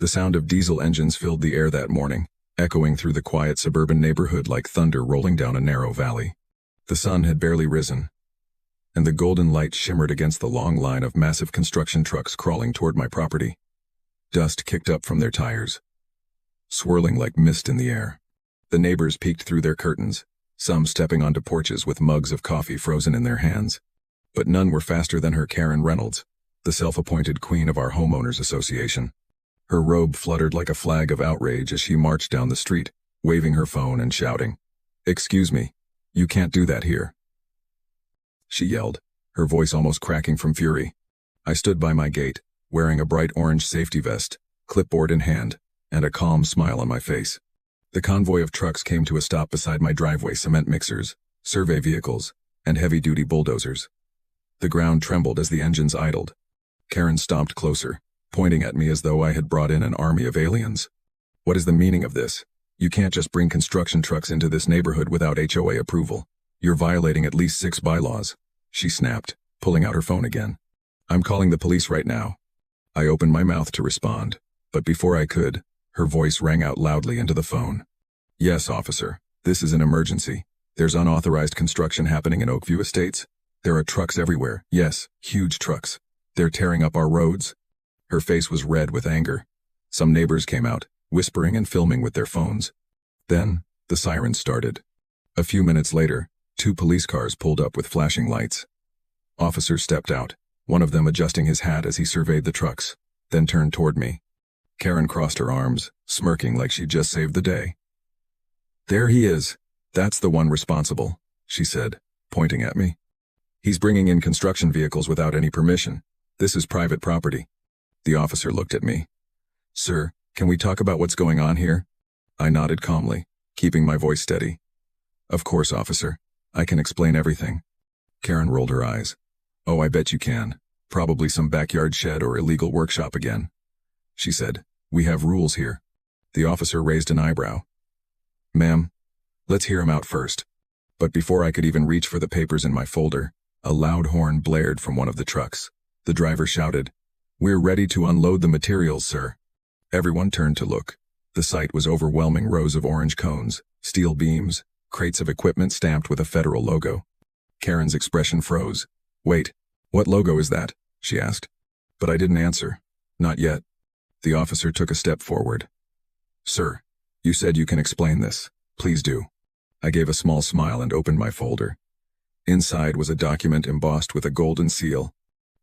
The sound of diesel engines filled the air that morning, echoing through the quiet suburban neighborhood like thunder rolling down a narrow valley. The sun had barely risen, and the golden light shimmered against the long line of massive construction trucks crawling toward my property. Dust kicked up from their tires, swirling like mist in the air. The neighbors peeked through their curtains, some stepping onto porches with mugs of coffee frozen in their hands. But none were faster than her Karen Reynolds, the self-appointed queen of our homeowners association. Her robe fluttered like a flag of outrage as she marched down the street, waving her phone and shouting, "Excuse me, you can't do that here," she yelled, her voice almost cracking from fury. I stood by my gate, wearing a bright orange safety vest, clipboard in hand, and a calm smile on my face. The convoy of trucks came to a stop beside my driveway: cement mixers, survey vehicles, and heavy-duty bulldozers. The ground trembled as the engines idled. Karen stomped closer, pointing at me as though I had brought in an army of aliens. "What is the meaning of this? You can't just bring construction trucks into this neighborhood without HOA approval. You're violating at least 6 bylaws," she snapped, pulling out her phone again. "I'm calling the police right now." I opened my mouth to respond, but before I could, her voice rang out loudly into the phone. "Yes, officer. This is an emergency. There's unauthorized construction happening in Oakview Estates. There are trucks everywhere. Yes, huge trucks. They're tearing up our roads." Her face was red with anger. Some neighbors came out, whispering and filming with their phones. Then, the sirens started. A few minutes later, 2 police cars pulled up with flashing lights. Officers stepped out, one of them adjusting his hat as he surveyed the trucks, then turned toward me. Karen crossed her arms, smirking like she'd just saved the day. "There he is. That's the one responsible," she said, pointing at me. "He's bringing in construction vehicles without any permission. This is private property." The officer looked at me. "Sir, can we talk about what's going on here?" I nodded calmly, keeping my voice steady. "Of course, officer. I can explain everything." Karen rolled her eyes. "Oh, I bet you can. Probably some backyard shed or illegal workshop again," she said. "We have rules here." The officer raised an eyebrow. "Ma'am, let's hear him out first." But before I could even reach for the papers in my folder, a loud horn blared from one of the trucks. The driver shouted, "We're ready to unload the materials, sir." Everyone turned to look. The sight was overwhelming: rows of orange cones, steel beams, crates of equipment stamped with a federal logo. Karen's expression froze. "Wait, what logo is that?" she asked. But I didn't answer. Not yet. The officer took a step forward. "Sir, you said you can explain this. Please do." I gave a small smile and opened my folder. Inside was a document embossed with a golden seal.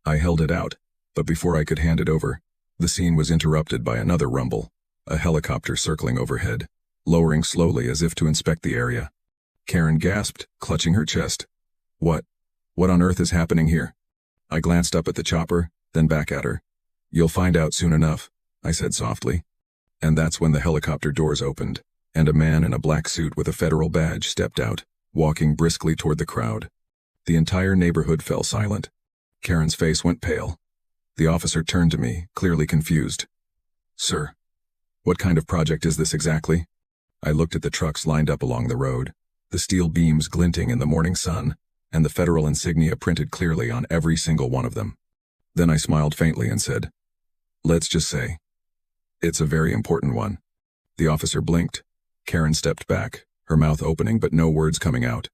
I held it out, but before I could hand it over, the scene was interrupted by another rumble, a helicopter circling overhead, lowering slowly as if to inspect the area. Karen gasped, clutching her chest. What on earth is happening here?" I glanced up at the chopper, then back at her. "You'll find out soon enough," I said softly. And that's when the helicopter doors opened, and a man in a black suit with a federal badge stepped out, walking briskly toward the crowd. The entire neighborhood fell silent. Karen's face went pale. The officer turned to me, clearly confused. "Sir, what kind of project is this exactly?" I looked at the trucks lined up along the road, the steel beams glinting in the morning sun, and the federal insignia printed clearly on every single one of them. Then I smiled faintly and said, "Let's just say, it's a very important one." The officer blinked. Karen stepped back, her mouth opening but no words coming out.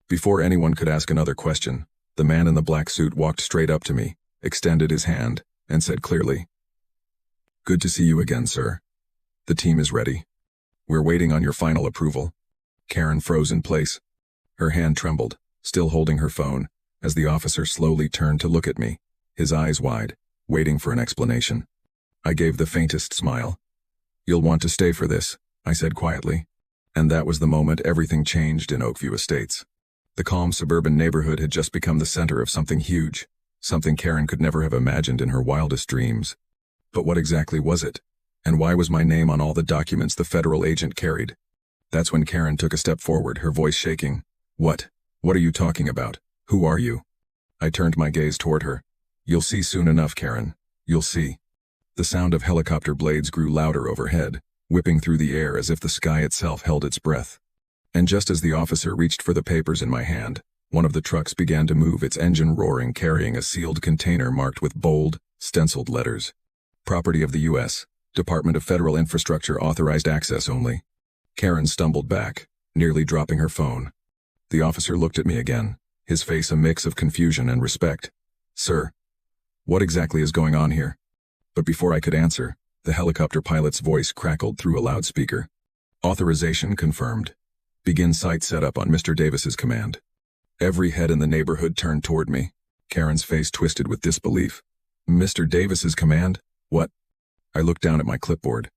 Before anyone could ask another question, the man in the black suit walked straight up to me, extended his hand, and said clearly, "Good to see you again, sir. The team is ready. We're waiting on your final approval." Karen froze in place. Her hand trembled, still holding her phone, as the officer slowly turned to look at me, his eyes wide, waiting for an explanation. I gave the faintest smile. "You'll want to stay for this," I said quietly. And that was the moment everything changed in Oakview Estates. The calm suburban neighborhood had just become the center of something huge, something Karen could never have imagined in her wildest dreams. But what exactly was it? And why was my name on all the documents the federal agent carried? That's when Karen took a step forward, her voice shaking. What are you talking about? Who are you?" I turned my gaze toward her. "You'll see soon enough, Karen. You'll see." The sound of helicopter blades grew louder overhead, whipping through the air as if the sky itself held its breath. And just as the officer reached for the papers in my hand, one of the trucks began to move, its engine roaring, carrying a sealed container marked with bold, stenciled letters. "Property of the U.S., Department of Federal Infrastructure authorized access only. Karen stumbled back, nearly dropping her phone. The officer looked at me again, his face a mix of confusion and respect. Sir, what exactly is going on here? But before I could answer, the helicopter pilot's voice crackled through a loudspeaker. Authorization confirmed. Begin site setup on Mr. Davis's command. Every head in the neighborhood turned toward me. Karen's face twisted with disbelief. Mr. Davis's command? What? I looked down at my clipboard,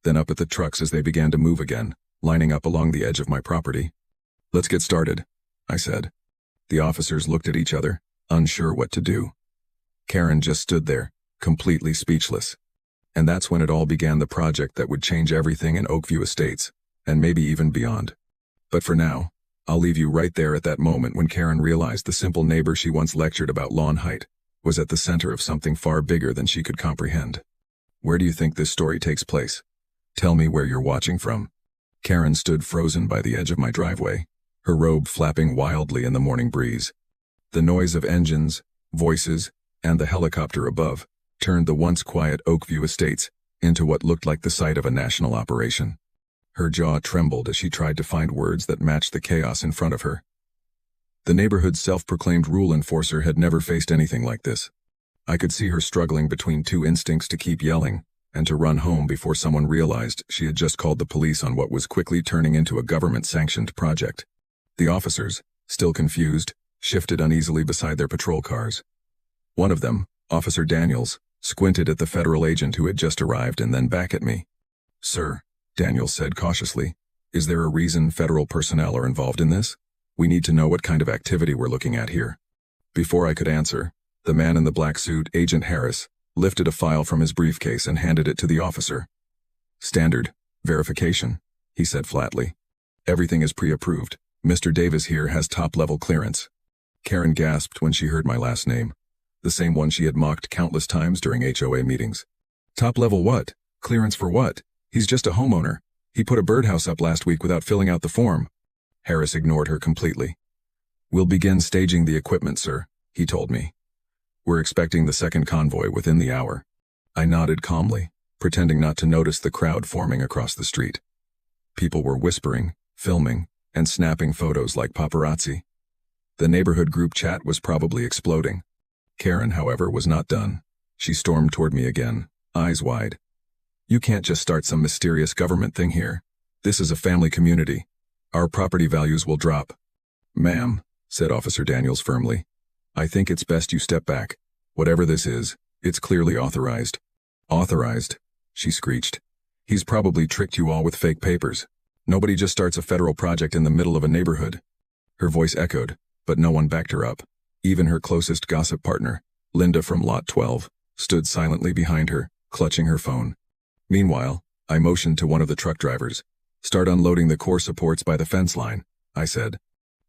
then up at the trucks as they began to move again, lining up along the edge of my property. Let's get started, I said. The officers looked at each other, unsure what to do. Karen just stood there, completely speechless. And that's when it all began, the project that would change everything in Oakview Estates, and maybe even beyond. But for now, I'll leave you right there at that moment when Karen realized the simple neighbor she once lectured about lawn height was at the center of something far bigger than she could comprehend. Where do you think this story takes place? Tell me where you're watching from. Karen stood frozen by the edge of my driveway, her robe flapping wildly in the morning breeze. The noise of engines, voices, and the helicopter above turned the once quiet Oakview Estates into what looked like the site of a national operation. Her jaw trembled as she tried to find words that matched the chaos in front of her. The neighborhood's self-proclaimed rule enforcer had never faced anything like this. I could see her struggling between two instincts to keep yelling and to run home before someone realized she had just called the police on what was quickly turning into a government-sanctioned project. The officers, still confused, shifted uneasily beside their patrol cars. One of them, Officer Daniels, squinted at the federal agent who had just arrived and then back at me. Sir, Daniels said cautiously, is there a reason federal personnel are involved in this? We need to know what kind of activity we're looking at here. Before I could answer, the man in the black suit, Agent Harris, lifted a file from his briefcase and handed it to the officer. Standard verification, he said flatly. Everything is pre-approved. Mr. Davis here has top-level clearance. Karen gasped when she heard my last name, the same one she had mocked countless times during HOA meetings. Top-level what? Clearance for what? He's just a homeowner. He put a birdhouse up last week without filling out the form. Harris ignored her completely. We'll begin staging the equipment, sir, he told me. We're expecting the second convoy within the hour. I nodded calmly, pretending not to notice the crowd forming across the street. People were whispering, filming, and snapping photos like paparazzi. The neighborhood group chat was probably exploding. Karen, however, was not done. She stormed toward me again, eyes wide. You can't just start some mysterious government thing here. This is a family community. Our property values will drop. Ma'am, said Officer Daniels firmly, I think it's best you step back. Whatever this is, it's clearly authorized. Authorized? She screeched. He's probably tricked you all with fake papers. Nobody just starts a federal project in the middle of a neighborhood. Her voice echoed, but no one backed her up. Even her closest gossip partner, Linda from Lot 12, stood silently behind her, clutching her phone. Meanwhile, I motioned to one of the truck drivers. Start unloading the core supports by the fence line, I said.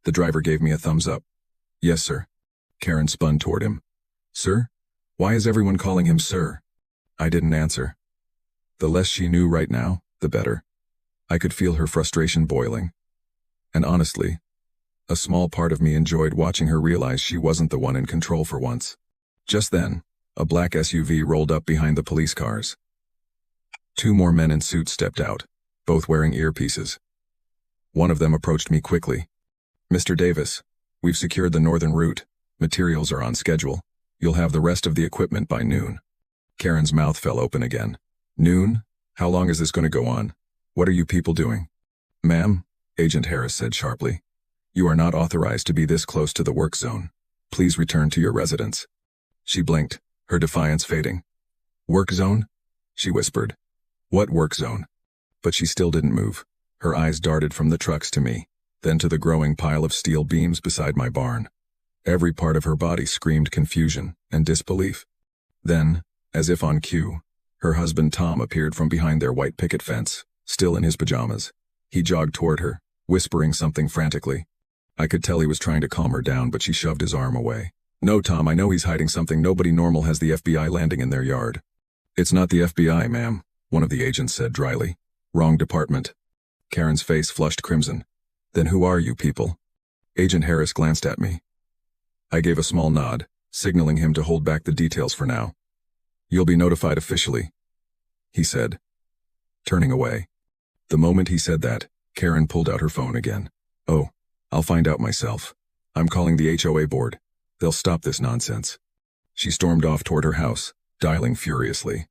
The driver gave me a thumbs up. Yes, sir. Karen spun toward him. Sir? Why is everyone calling him sir? I didn't answer. The less she knew right now, the better. I could feel her frustration boiling. And honestly, a small part of me enjoyed watching her realize she wasn't the one in control for once. Just then, a black SUV rolled up behind the police cars. Two more men in suits stepped out, both wearing earpieces. One of them approached me quickly. Mr. Davis, we've secured the northern route. Materials are on schedule. You'll have the rest of the equipment by noon. Karen's mouth fell open again. Noon? How long is this going to go on? What are you people doing? Ma'am, Agent Harris said sharply. You are not authorized to be this close to the work zone. Please return to your residence. She blinked, her defiance fading. Work zone? She whispered. What work zone? But she still didn't move. Her eyes darted from the trucks to me, then to the growing pile of steel beams beside my barn. Every part of her body screamed confusion and disbelief. Then, as if on cue, her husband Tom appeared from behind their white picket fence, still in his pajamas. He jogged toward her, whispering something frantically. I could tell he was trying to calm her down, but she shoved his arm away. No, Tom, I know he's hiding something. Nobody normal has the FBI landing in their yard. It's not the FBI, ma'am, one of the agents said dryly. Wrong department. Karen's face flushed crimson. Then who are you people? Agent Harris glanced at me. I gave a small nod, signaling him to hold back the details for now. You'll be notified officially. he said, turning away. The moment he said that, Karen pulled out her phone again. Oh, I'll find out myself. I'm calling the HOA board. They'll stop this nonsense. She stormed off toward her house, dialing furiously.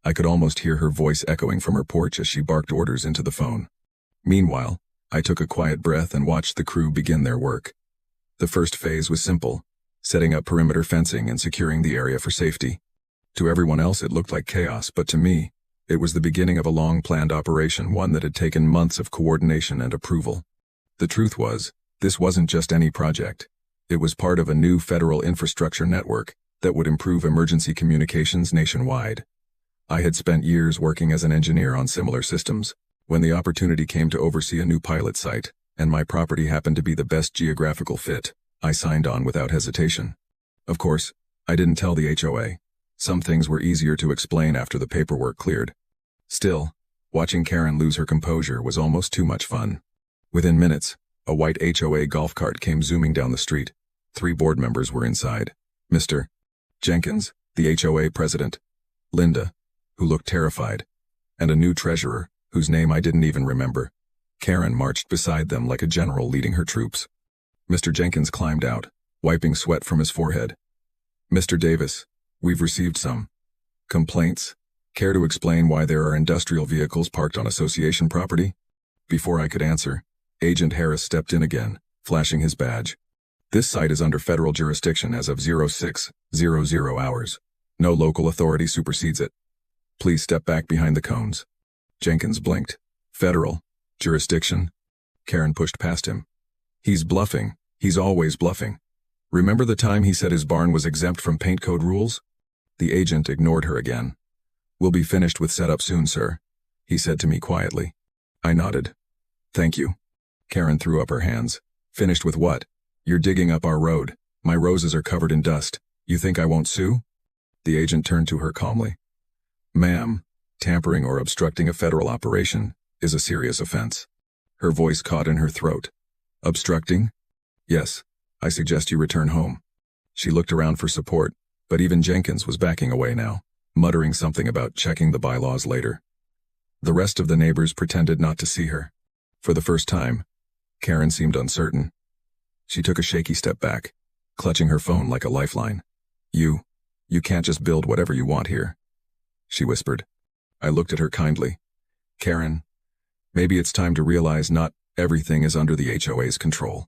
I could almost hear her voice echoing from her porch as she barked orders into the phone. Meanwhile, I took a quiet breath and watched the crew begin their work. The first phase was simple, setting up perimeter fencing and securing the area for safety. To everyone else it looked like chaos, but to me, it was the beginning of a long-planned operation, one that had taken months of coordination and approval. The truth was, this wasn't just any project. It was part of a new federal infrastructure network that would improve emergency communications nationwide. I had spent years working as an engineer on similar systems. When the opportunity came to oversee a new pilot site, and my property happened to be the best geographical fit, I signed on without hesitation. Of course, I didn't tell the HOA. Some things were easier to explain after the paperwork cleared. Still, watching Karen lose her composure was almost too much fun. Within minutes, a white HOA golf cart came zooming down the street. 3 board members were inside. Mr. Jenkins, the HOA president, Linda, who looked terrified, and a new treasurer, whose name I didn't even remember. Karen marched beside them like a general leading her troops. Mr. Jenkins climbed out, wiping sweat from his forehead. Mr. Davis, we've received some complaints. Care to explain why there are industrial vehicles parked on association property? Before I could answer, Agent Harris stepped in again, flashing his badge. This site is under federal jurisdiction as of 0600 hours. No local authority supersedes it. Please step back behind the cones. Jenkins blinked. Federal jurisdiction? Karen pushed past him. He's bluffing. He's always bluffing. Remember the time he said his barn was exempt from paint code rules? The agent ignored her again. We'll be finished with setup soon, sir, he said to me quietly. I nodded. Thank you. Karen threw up her hands. Finished with what? You're digging up our road. My roses are covered in dust. You think I won't sue? The agent turned to her calmly. Ma'am, tampering or obstructing a federal operation is a serious offense. Her voice caught in her throat. Obstructing? Yes. I suggest you return home. She looked around for support, but even Jenkins was backing away now, muttering something about checking the bylaws later. The rest of the neighbors pretended not to see her. For the first time, Karen seemed uncertain. She took a shaky step back, clutching her phone like a lifeline. You can't just build whatever you want here, she whispered. I looked at her kindly. Karen, maybe it's time to realize not everything is under the HOA's control.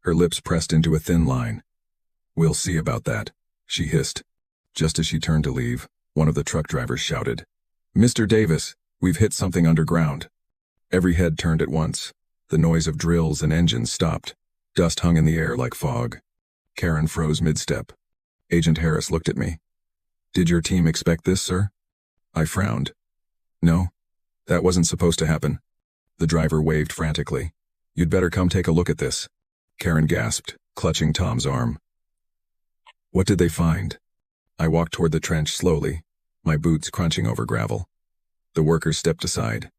Her lips pressed into a thin line. We'll see about that, she hissed. Just as she turned to leave, one of the truck drivers shouted, Mr. Davis, we've hit something underground. Every head turned at once. The noise of drills and engines stopped. Dust hung in the air like fog. Karen froze mid-step. Agent Harris looked at me. Did your team expect this, sir? I frowned. No, that wasn't supposed to happen. The driver waved frantically. You'd better come take a look at this. Karen gasped, clutching Tom's arm. What did they find? I walked toward the trench slowly, my boots crunching over gravel. The workers stepped aside.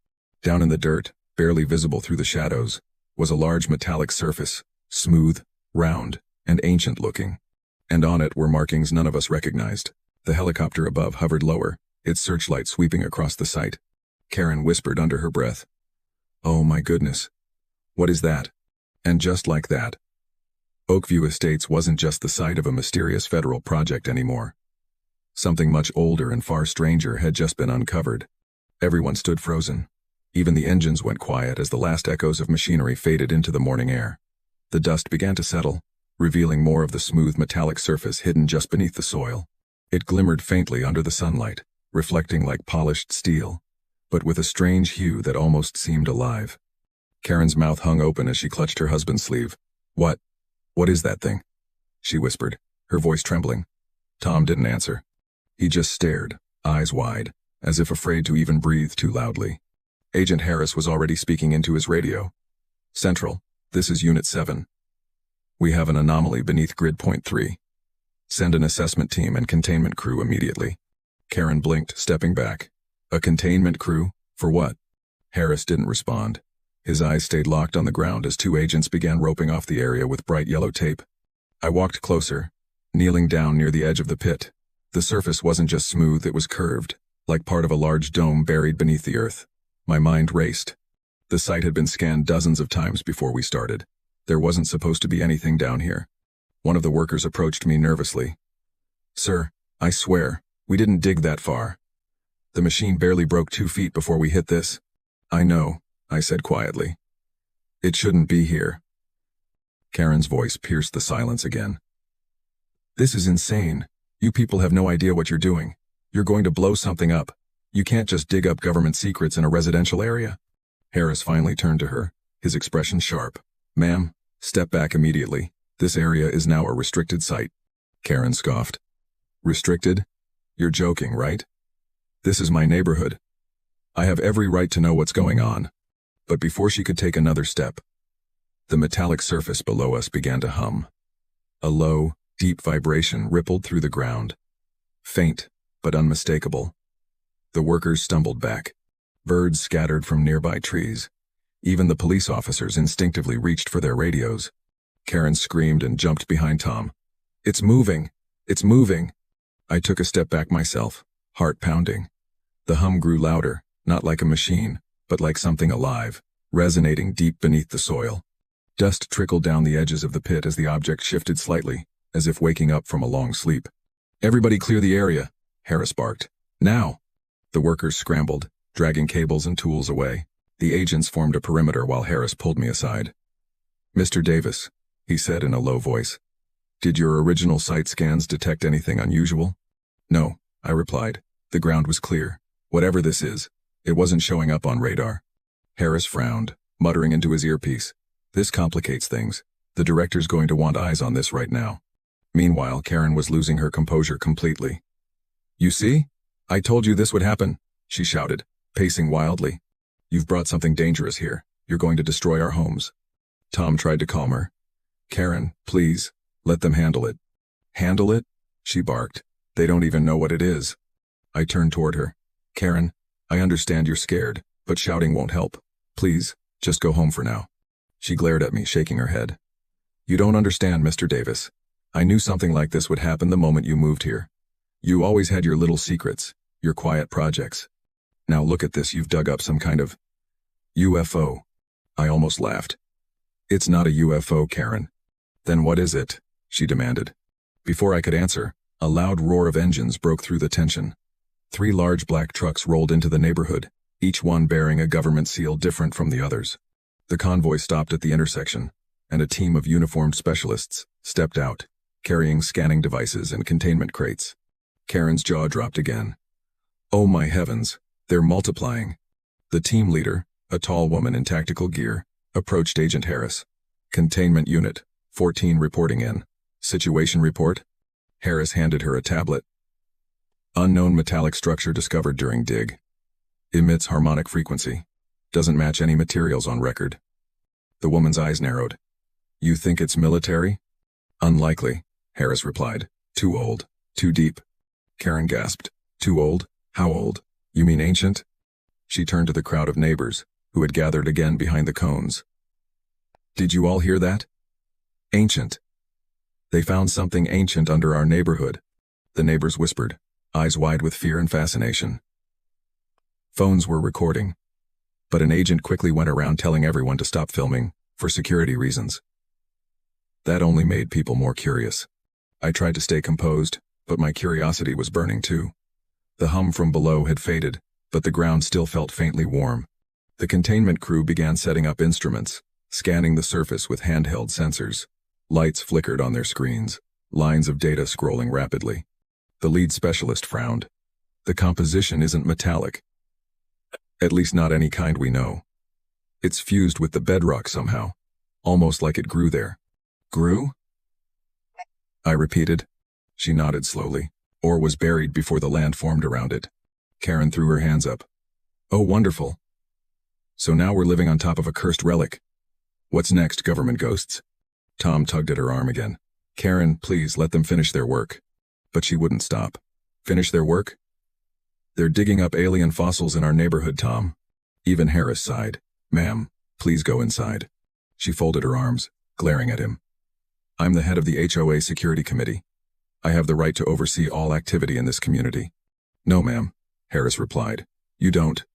Down in the dirt, barely visible through the shadows, was a large metallic surface, smooth, round, and ancient-looking. And on it were markings none of us recognized. The helicopter above hovered lower, its searchlight sweeping across the site. Karen whispered under her breath, Oh my goodness. What is that? And just like that, Oakview Estates wasn't just the site of a mysterious federal project anymore. Something much older and far stranger had just been uncovered. Everyone stood frozen. Even the engines went quiet as the last echoes of machinery faded into the morning air. The dust began to settle, revealing more of the smooth metallic surface hidden just beneath the soil. It glimmered faintly under the sunlight, reflecting like polished steel, but with a strange hue that almost seemed alive. Karen's mouth hung open as she clutched her husband's sleeve. What is that thing? She whispered, her voice trembling. Tom didn't answer. He just stared, eyes wide, as if afraid to even breathe too loudly. Agent Harris was already speaking into his radio. Central, this is Unit 7. We have an anomaly beneath Grid Point 3. Send an assessment team and containment crew immediately. Karen blinked, stepping back. A containment crew? For what? Harris didn't respond. His eyes stayed locked on the ground as 2 agents began roping off the area with bright yellow tape. I walked closer, kneeling down near the edge of the pit. The surface wasn't just smooth, it was curved, like part of a large dome buried beneath the earth. My mind raced. The site had been scanned dozens of times before we started. There wasn't supposed to be anything down here. One of the workers approached me nervously. "Sir, I swear, we didn't dig that far. The machine barely broke 2 feet before we hit this." "I know," I said quietly. "It shouldn't be here." Karen's voice pierced the silence again. "This is insane. You people have no idea what you're doing. You're going to blow something up. You can't just dig up government secrets in a residential area." Harris finally turned to her, his expression sharp. "Ma'am, step back immediately. This area is now a restricted site." Karen scoffed. "Restricted? You're joking, right? This is my neighborhood. I have every right to know what's going on." But before she could take another step, the metallic surface below us began to hum. A low, deep vibration rippled through the ground. Faint, but unmistakable. The workers stumbled back. Birds scattered from nearby trees. Even the police officers instinctively reached for their radios. Karen screamed and jumped behind Tom. "It's moving! It's moving!" I took a step back myself, heart pounding. The hum grew louder, not like a machine, but like something alive, resonating deep beneath the soil. Dust trickled down the edges of the pit as the object shifted slightly, as if waking up from a long sleep. "Everybody clear the area," Harris barked. "Now!" The workers scrambled, dragging cables and tools away. The agents formed a perimeter while Harris pulled me aside. "Mr. Davis," he said in a low voice, "did your original site scans detect anything unusual?" "No," I replied. "The ground was clear. Whatever this is, it wasn't showing up on radar." Harris frowned, muttering into his earpiece. "This complicates things. The director's going to want eyes on this right now." Meanwhile, Karen was losing her composure completely. "You see? I told you this would happen," she shouted, pacing wildly. "You've brought something dangerous here. You're going to destroy our homes." Tom tried to calm her. "Karen, please, let them handle it." "Handle it?" she barked. "They don't even know what it is." I turned toward her. "Karen, I understand you're scared, but shouting won't help. Please, just go home for now." She glared at me, shaking her head. "You don't understand, Mr. Davis. I knew something like this would happen the moment you moved here. You always had your little secrets, your quiet projects. Now look at this, you've dug up some kind of UFO. I almost laughed. "It's not a UFO, Karen." "Then what is it?" she demanded. Before I could answer, a loud roar of engines broke through the tension. 3 large black trucks rolled into the neighborhood, each one bearing a government seal different from the others. The convoy stopped at the intersection, and a team of uniformed specialists stepped out, carrying scanning devices and containment crates. Karen's jaw dropped again. "Oh my heavens, they're multiplying." The team leader, a tall woman in tactical gear, approached Agent Harris. "Containment Unit, 14 reporting in. Situation report?" Harris handed her a tablet. "Unknown metallic structure discovered during dig. Emits harmonic frequency. Doesn't match any materials on record." The woman's eyes narrowed. "You think it's military?" "Unlikely," Harris replied. "Too old. Too deep." Karen gasped. "Too old? How old? You mean ancient?" She turned to the crowd of neighbors, who had gathered again behind the cones. "Did you all hear that? Ancient. They found something ancient under our neighborhood." The neighbors whispered, eyes wide with fear and fascination. Phones were recording, but an agent quickly went around telling everyone to stop filming, for security reasons. That only made people more curious. I tried to stay composed, but my curiosity was burning too. The hum from below had faded, but the ground still felt faintly warm. The containment crew began setting up instruments, scanning the surface with handheld sensors. Lights flickered on their screens, lines of data scrolling rapidly. The lead specialist frowned. "The composition isn't metallic. At least not any kind we know. It's fused with the bedrock somehow, almost like it grew there." "Grew?" I repeated. She nodded slowly. "Or was buried before the land formed around it." Karen threw her hands up. "Oh, wonderful. So now we're living on top of a cursed relic. What's next, government ghosts?" Tom tugged at her arm again. "Karen, please let them finish their work." But she wouldn't stop. "Finish their work?" "They're digging up alien fossils in our neighborhood, Tom." Even Harris sighed. "Ma'am, please go inside." She folded her arms, glaring at him. "I'm the head of the HOA Security Committee. I have the right to oversee all activity in this community." "No, ma'am. Harris replied. You don't.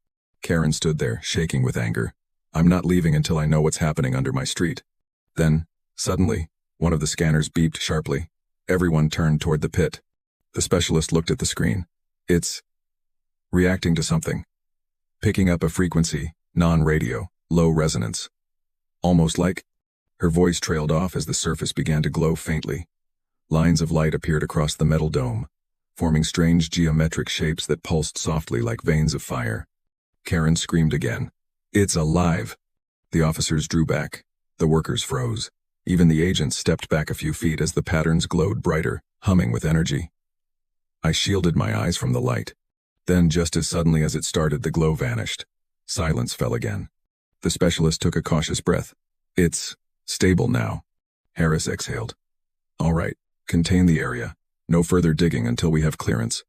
Karen stood there, shaking with anger. I'm not leaving until I know what's happening under my street. Then, suddenly, one of the scanners beeped sharply. Everyone turned toward the pit. The specialist looked at the screen. It's reacting to something. Picking up a frequency, non-radio, low resonance. Almost like. Her voice trailed off as the surface began to glow faintly. Lines of light appeared across the metal dome, forming strange geometric shapes that pulsed softly like veins of fire. Karen screamed again. It's alive! The officers drew back. The workers froze. Even the agents stepped back a few feet as the patterns glowed brighter, humming with energy. I shielded my eyes from the light. Then, just as suddenly as it started, the glow vanished. Silence fell again. The specialist took a cautious breath. It's stable now. Harris exhaled. All right, contain the area. No further digging until we have clearance.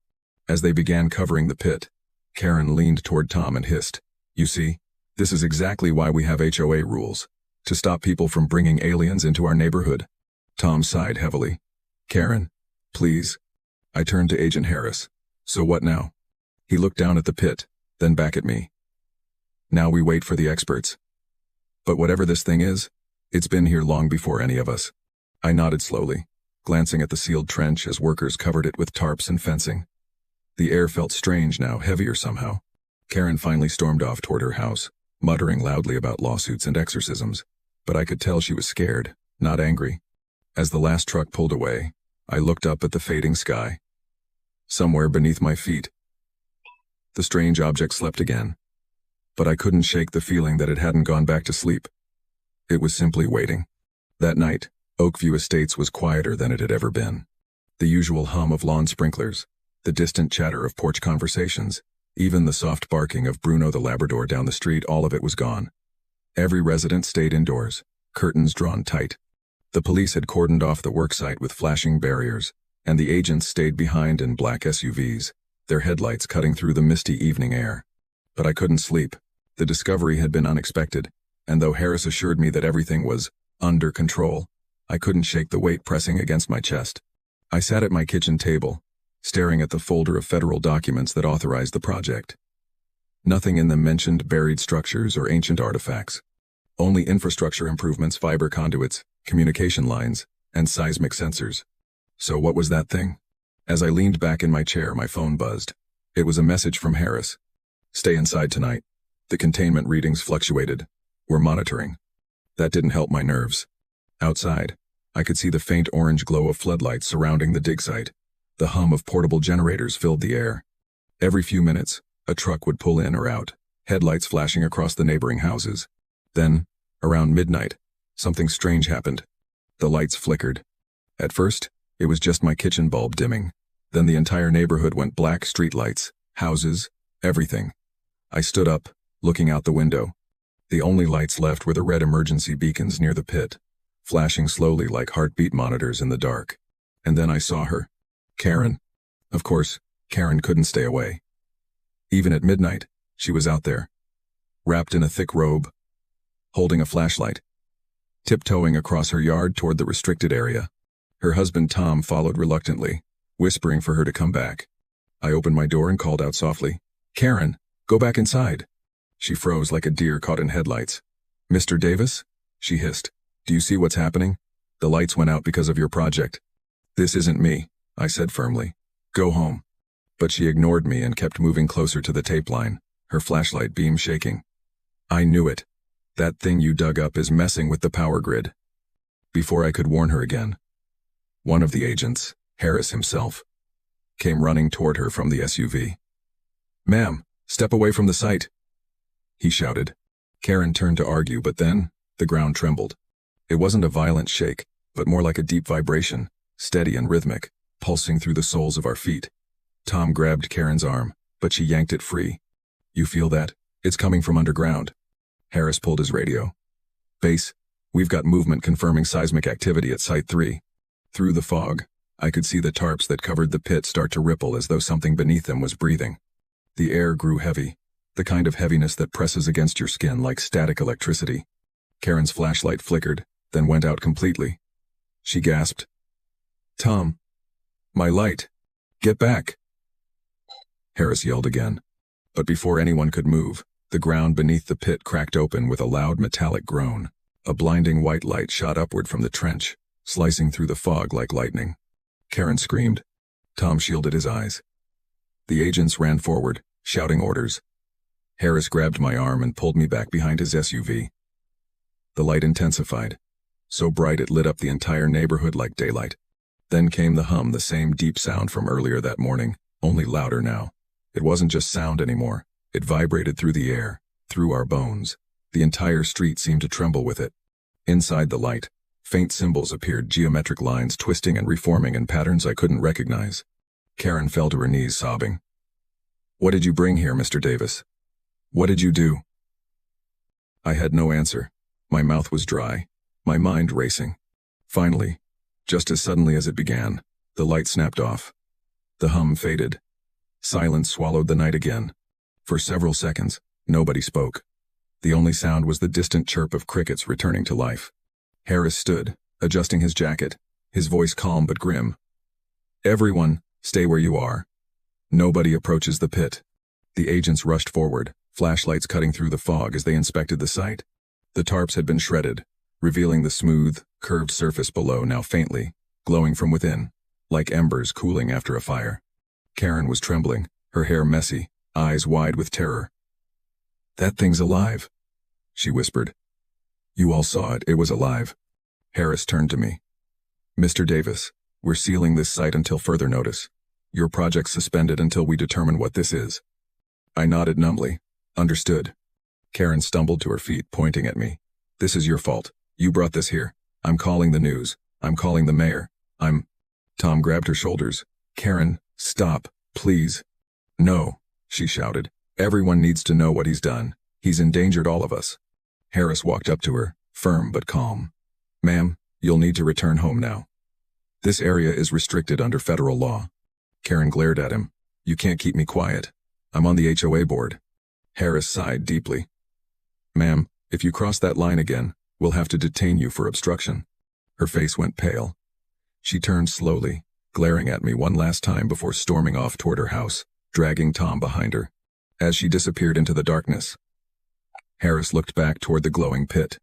As they began covering the pit, Karen leaned toward Tom and hissed. You see, this is exactly why we have HOA rules. To stop people from bringing aliens into our neighborhood. Tom sighed heavily. Karen, please. I turned to Agent Harris. So what now? He looked down at the pit, then back at me. Now we wait for the experts. But whatever this thing is, it's been here long before any of us. I nodded slowly, glancing at the sealed trench as workers covered it with tarps and fencing. The air felt strange now, heavier somehow. Karen finally stormed off toward her house, muttering loudly about lawsuits and exorcisms, but I could tell she was scared, not angry. As the last truck pulled away, I looked up at the fading sky. Somewhere beneath my feet, the strange object slept again. But I couldn't shake the feeling that it hadn't gone back to sleep. It was simply waiting. That night, Oakview Estates was quieter than it had ever been. The usual hum of lawn sprinklers, the distant chatter of porch conversations, even the soft barking of Bruno the Labrador down the street, all of it was gone. Every resident stayed indoors, curtains drawn tight. The police had cordoned off the worksite with flashing barriers, and the agents stayed behind in black SUVs, their headlights cutting through the misty evening air. But I couldn't sleep. The discovery had been unexpected, and though Harris assured me that everything was under control, I couldn't shake the weight pressing against my chest. I sat at my kitchen table, staring at the folder of federal documents that authorized the project. Nothing in them mentioned buried structures or ancient artifacts. Only infrastructure improvements, fiber conduits, communication lines, and seismic sensors. So what was that thing? As I leaned back in my chair, my phone buzzed. It was a message from Harris. Stay inside tonight. The containment readings fluctuated. We're monitoring. That didn't help my nerves. Outside, I could see the faint orange glow of floodlights surrounding the dig site. The hum of portable generators filled the air. Every few minutes, a truck would pull in or out, headlights flashing across the neighboring houses. Then, around midnight, something strange happened. The lights flickered. At first, it was just my kitchen bulb dimming. Then the entire neighborhood went black, streetlights, houses, everything. I stood up, looking out the window. The only lights left were the red emergency beacons near the pit, flashing slowly like heartbeat monitors in the dark. And then I saw her. Karen. Of course, Karen couldn't stay away. Even at midnight, she was out there, wrapped in a thick robe, holding a flashlight, tiptoeing across her yard toward the restricted area. Her husband Tom followed reluctantly, whispering for her to come back. I opened my door and called out softly, Karen, go back inside. She froze like a deer caught in headlights. Mr. Davis? She hissed. Do you see what's happening? The lights went out because of your project. This isn't me, I said firmly. Go home. But she ignored me and kept moving closer to the tape line, her flashlight beam shaking. I knew it. That thing you dug up is messing with the power grid. Before I could warn her again, one of the agents, Harris himself, came running toward her from the SUV. Ma'am, step away from the site, he shouted. Karen turned to argue, but then, the ground trembled. It wasn't a violent shake, but more like a deep vibration, steady and rhythmic, pulsing through the soles of our feet. Tom grabbed Karen's arm, but she yanked it free. You feel that? It's coming from underground. Harris pulled his radio. Base, we've got movement confirming seismic activity at Site 3. Through the fog, I could see the tarps that covered the pit start to ripple as though something beneath them was breathing. The air grew heavy, the kind of heaviness that presses against your skin like static electricity. Karen's flashlight flickered, then went out completely. She gasped. Tom. My light. Get back. Harris yelled again. But before anyone could move, the ground beneath the pit cracked open with a loud metallic groan. A blinding white light shot upward from the trench, slicing through the fog like lightning. Karen screamed. Tom shielded his eyes. The agents ran forward, shouting orders. Harris grabbed my arm and pulled me back behind his SUV. The light intensified, so bright it lit up the entire neighborhood like daylight. Then came the hum, the same deep sound from earlier that morning, only louder now. It wasn't just sound anymore. It vibrated through the air, through our bones. The entire street seemed to tremble with it. Inside the light, faint symbols appeared, geometric lines twisting and reforming in patterns I couldn't recognize. Karen fell to her knees, sobbing. "What did you bring here, Mr. Davis? What did you do?" I had no answer. My mouth was dry, my mind racing. Finally, just as suddenly as it began, the light snapped off. The hum faded. Silence swallowed the night again. For several seconds, nobody spoke. The only sound was the distant chirp of crickets returning to life. Harris stood, adjusting his jacket, his voice calm but grim. "Everyone, stay where you are. Nobody approaches the pit." The agents rushed forward, flashlights cutting through the fog as they inspected the site. The tarps had been shredded, revealing the smooth, curved surface below now faintly, glowing from within, like embers cooling after a fire. Karen was trembling, her hair messy, eyes wide with terror. "That thing's alive," she whispered. "You all saw it, it was alive." Harris turned to me. "Mr. Davis, we're sealing this site until further notice. Your project's suspended until we determine what this is." I nodded numbly. "Understood." Karen stumbled to her feet, pointing at me. "This is your fault. You brought this here. I'm calling the news. I'm calling the mayor. Tom grabbed her shoulders. "Karen, stop, please." "No," she shouted. "Everyone needs to know what he's done. He's endangered all of us." Harris walked up to her, firm but calm. "Ma'am, you'll need to return home now. This area is restricted under federal law." Karen glared at him. "You can't keep me quiet. I'm on the HOA board." Harris sighed deeply. "Ma'am, if you cross that line again, we'll have to detain you for obstruction." Her face went pale. She turned slowly, glaring at me one last time before storming off toward her house, dragging Tom behind her. As she disappeared into the darkness, Harris looked back toward the glowing pit.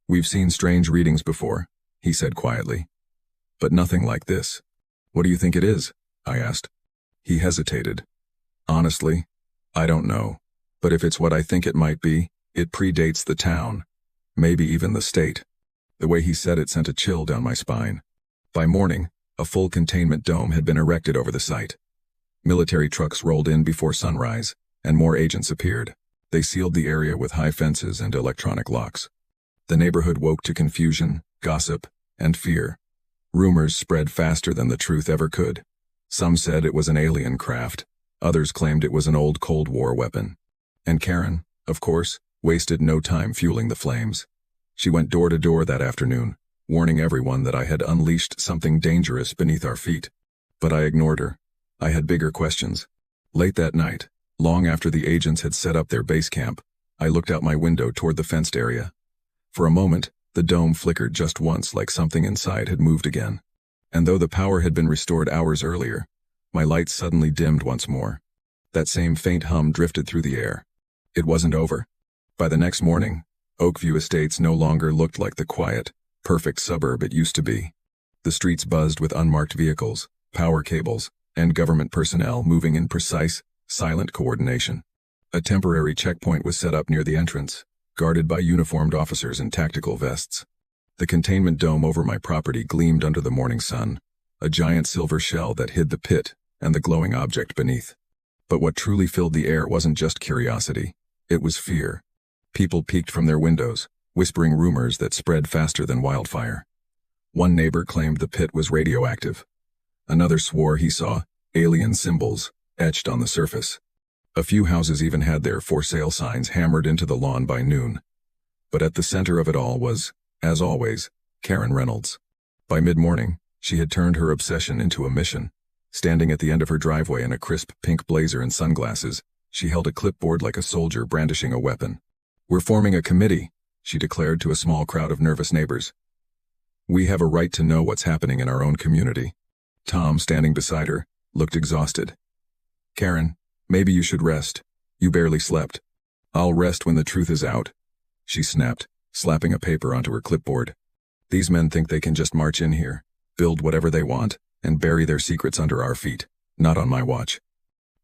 "We've seen strange readings before," he said quietly. "But nothing like this." "What do you think it is?" I asked. He hesitated. "Honestly, I don't know. But if it's what I think it might be, it predates the town. Maybe even the state." The way he said it sent a chill down my spine. By morning, a full containment dome had been erected over the site. Military trucks rolled in before sunrise, and more agents appeared. They sealed the area with high fences and electronic locks. The neighborhood woke to confusion, gossip, and fear. Rumors spread faster than the truth ever could. Some said it was an alien craft. Others claimed it was an old Cold War weapon. And Karen, of course, wasted no time fueling the flames. She went door to door that afternoon, warning everyone that I had unleashed something dangerous beneath our feet. But I ignored her. I had bigger questions. Late that night, long after the agents had set up their base camp, I looked out my window toward the fenced area. For a moment, the dome flickered just once like something inside had moved again. And though the power had been restored hours earlier, my lights suddenly dimmed once more. That same faint hum drifted through the air. It wasn't over. By the next morning, Oakview Estates no longer looked like the quiet, perfect suburb it used to be. The streets buzzed with unmarked vehicles, power cables, and government personnel moving in precise, silent coordination. A temporary checkpoint was set up near the entrance, guarded by uniformed officers in tactical vests. The containment dome over my property gleamed under the morning sun, a giant silver shell that hid the pit and the glowing object beneath. But what truly filled the air wasn't just curiosity, it was fear. People peeked from their windows, whispering rumors that spread faster than wildfire. One neighbor claimed the pit was radioactive. Another swore he saw alien symbols etched on the surface. A few houses even had their for sale signs hammered into the lawn by noon. But at the center of it all was, as always, Karen Reynolds. By mid-morning, she had turned her obsession into a mission. Standing at the end of her driveway in a crisp pink blazer and sunglasses, she held a clipboard like a soldier brandishing a weapon. "We're forming a committee," she declared to a small crowd of nervous neighbors. "We have a right to know what's happening in our own community." Tom, standing beside her, looked exhausted. "Karen, Maybe you should rest. You barely slept. I'll rest when the truth is out, she snapped, slapping a paper onto her clipboard. These men think they can just march in here, build whatever they want, and bury their secrets under our feet. Not on my watch.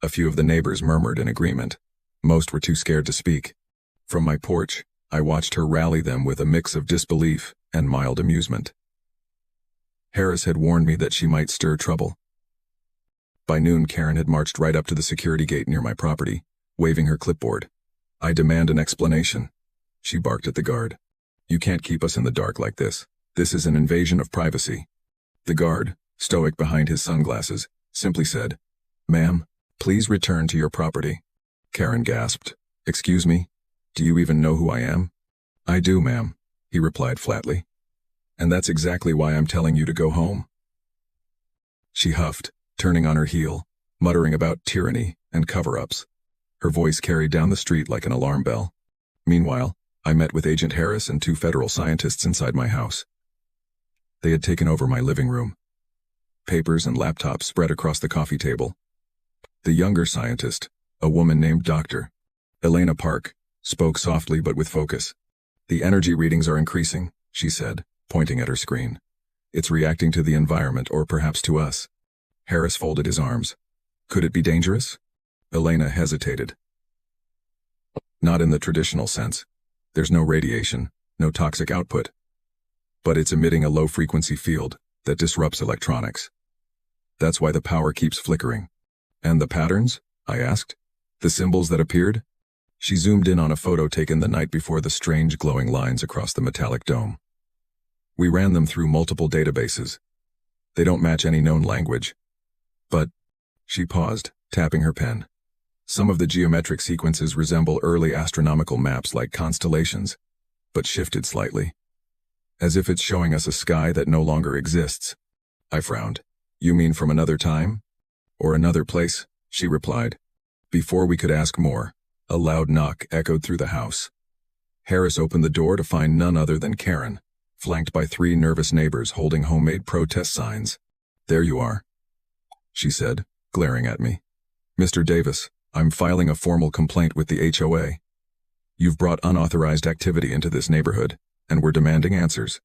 A few of the neighbors murmured in agreement. Most were too scared to speak. From my porch, I watched her rally them with a mix of disbelief and mild amusement. Harris had warned me that she might stir trouble. By noon, Karen had marched right up to the security gate near my property, waving her clipboard. I demand an explanation, she barked at the guard. You can't keep us in the dark like this. This is an invasion of privacy. The guard, stoic behind his sunglasses, simply said, Ma'am, please return to your property. Karen gasped. Excuse me? Do you even know who I am? I do, ma'am, he replied flatly. And that's exactly why I'm telling you to go home. She huffed, turning on her heel, muttering about tyranny and cover-ups. Her voice carried down the street like an alarm bell. Meanwhile, I met with Agent Harris and 2 federal scientists inside my house. They had taken over my living room. Papers and laptops spread across the coffee table. The younger scientist, a woman named Dr. Elena Park, spoke softly but with focus. The energy readings are increasing, she said, pointing at her screen. It's reacting to the environment or perhaps to us. Harris folded his arms. Could it be dangerous? Elena hesitated. Not in the traditional sense. There's no radiation, no toxic output. But it's emitting a low-frequency field that disrupts electronics. That's why the power keeps flickering. And the patterns? I asked. The symbols that appeared? She zoomed in on a photo taken the night before the strange glowing lines across the metallic dome. We ran them through multiple databases. They don't match any known language. But, she paused, tapping her pen. Some of the geometric sequences resemble early astronomical maps like constellations, but shifted slightly. As if it's showing us a sky that no longer exists. I frowned. You mean from another time? Or another place? She replied. Before we could ask more, a loud knock echoed through the house. Harris opened the door to find none other than Karen, flanked by 3 nervous neighbors holding homemade protest signs. There you are, she said, glaring at me. Mr. Davis, I'm filing a formal complaint with the HOA. You've brought unauthorized activity into this neighborhood, and we're demanding answers.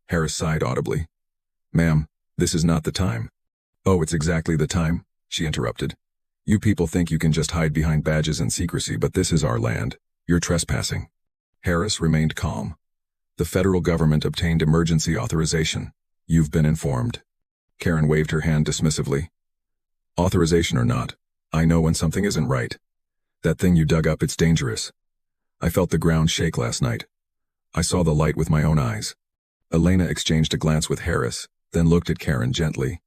Harris sighed audibly. Ma'am, this is not the time. Oh, it's exactly the time, she interrupted. You people think you can just hide behind badges and secrecy, but this is our land. You're trespassing. Harris remained calm. The federal government obtained emergency authorization. You've been informed. Karen waved her hand dismissively. Authorization or not, I know when something isn't right. That thing you dug up, it's dangerous. I felt the ground shake last night. I saw the light with my own eyes. Elena exchanged a glance with Harris, then looked at Karen gently.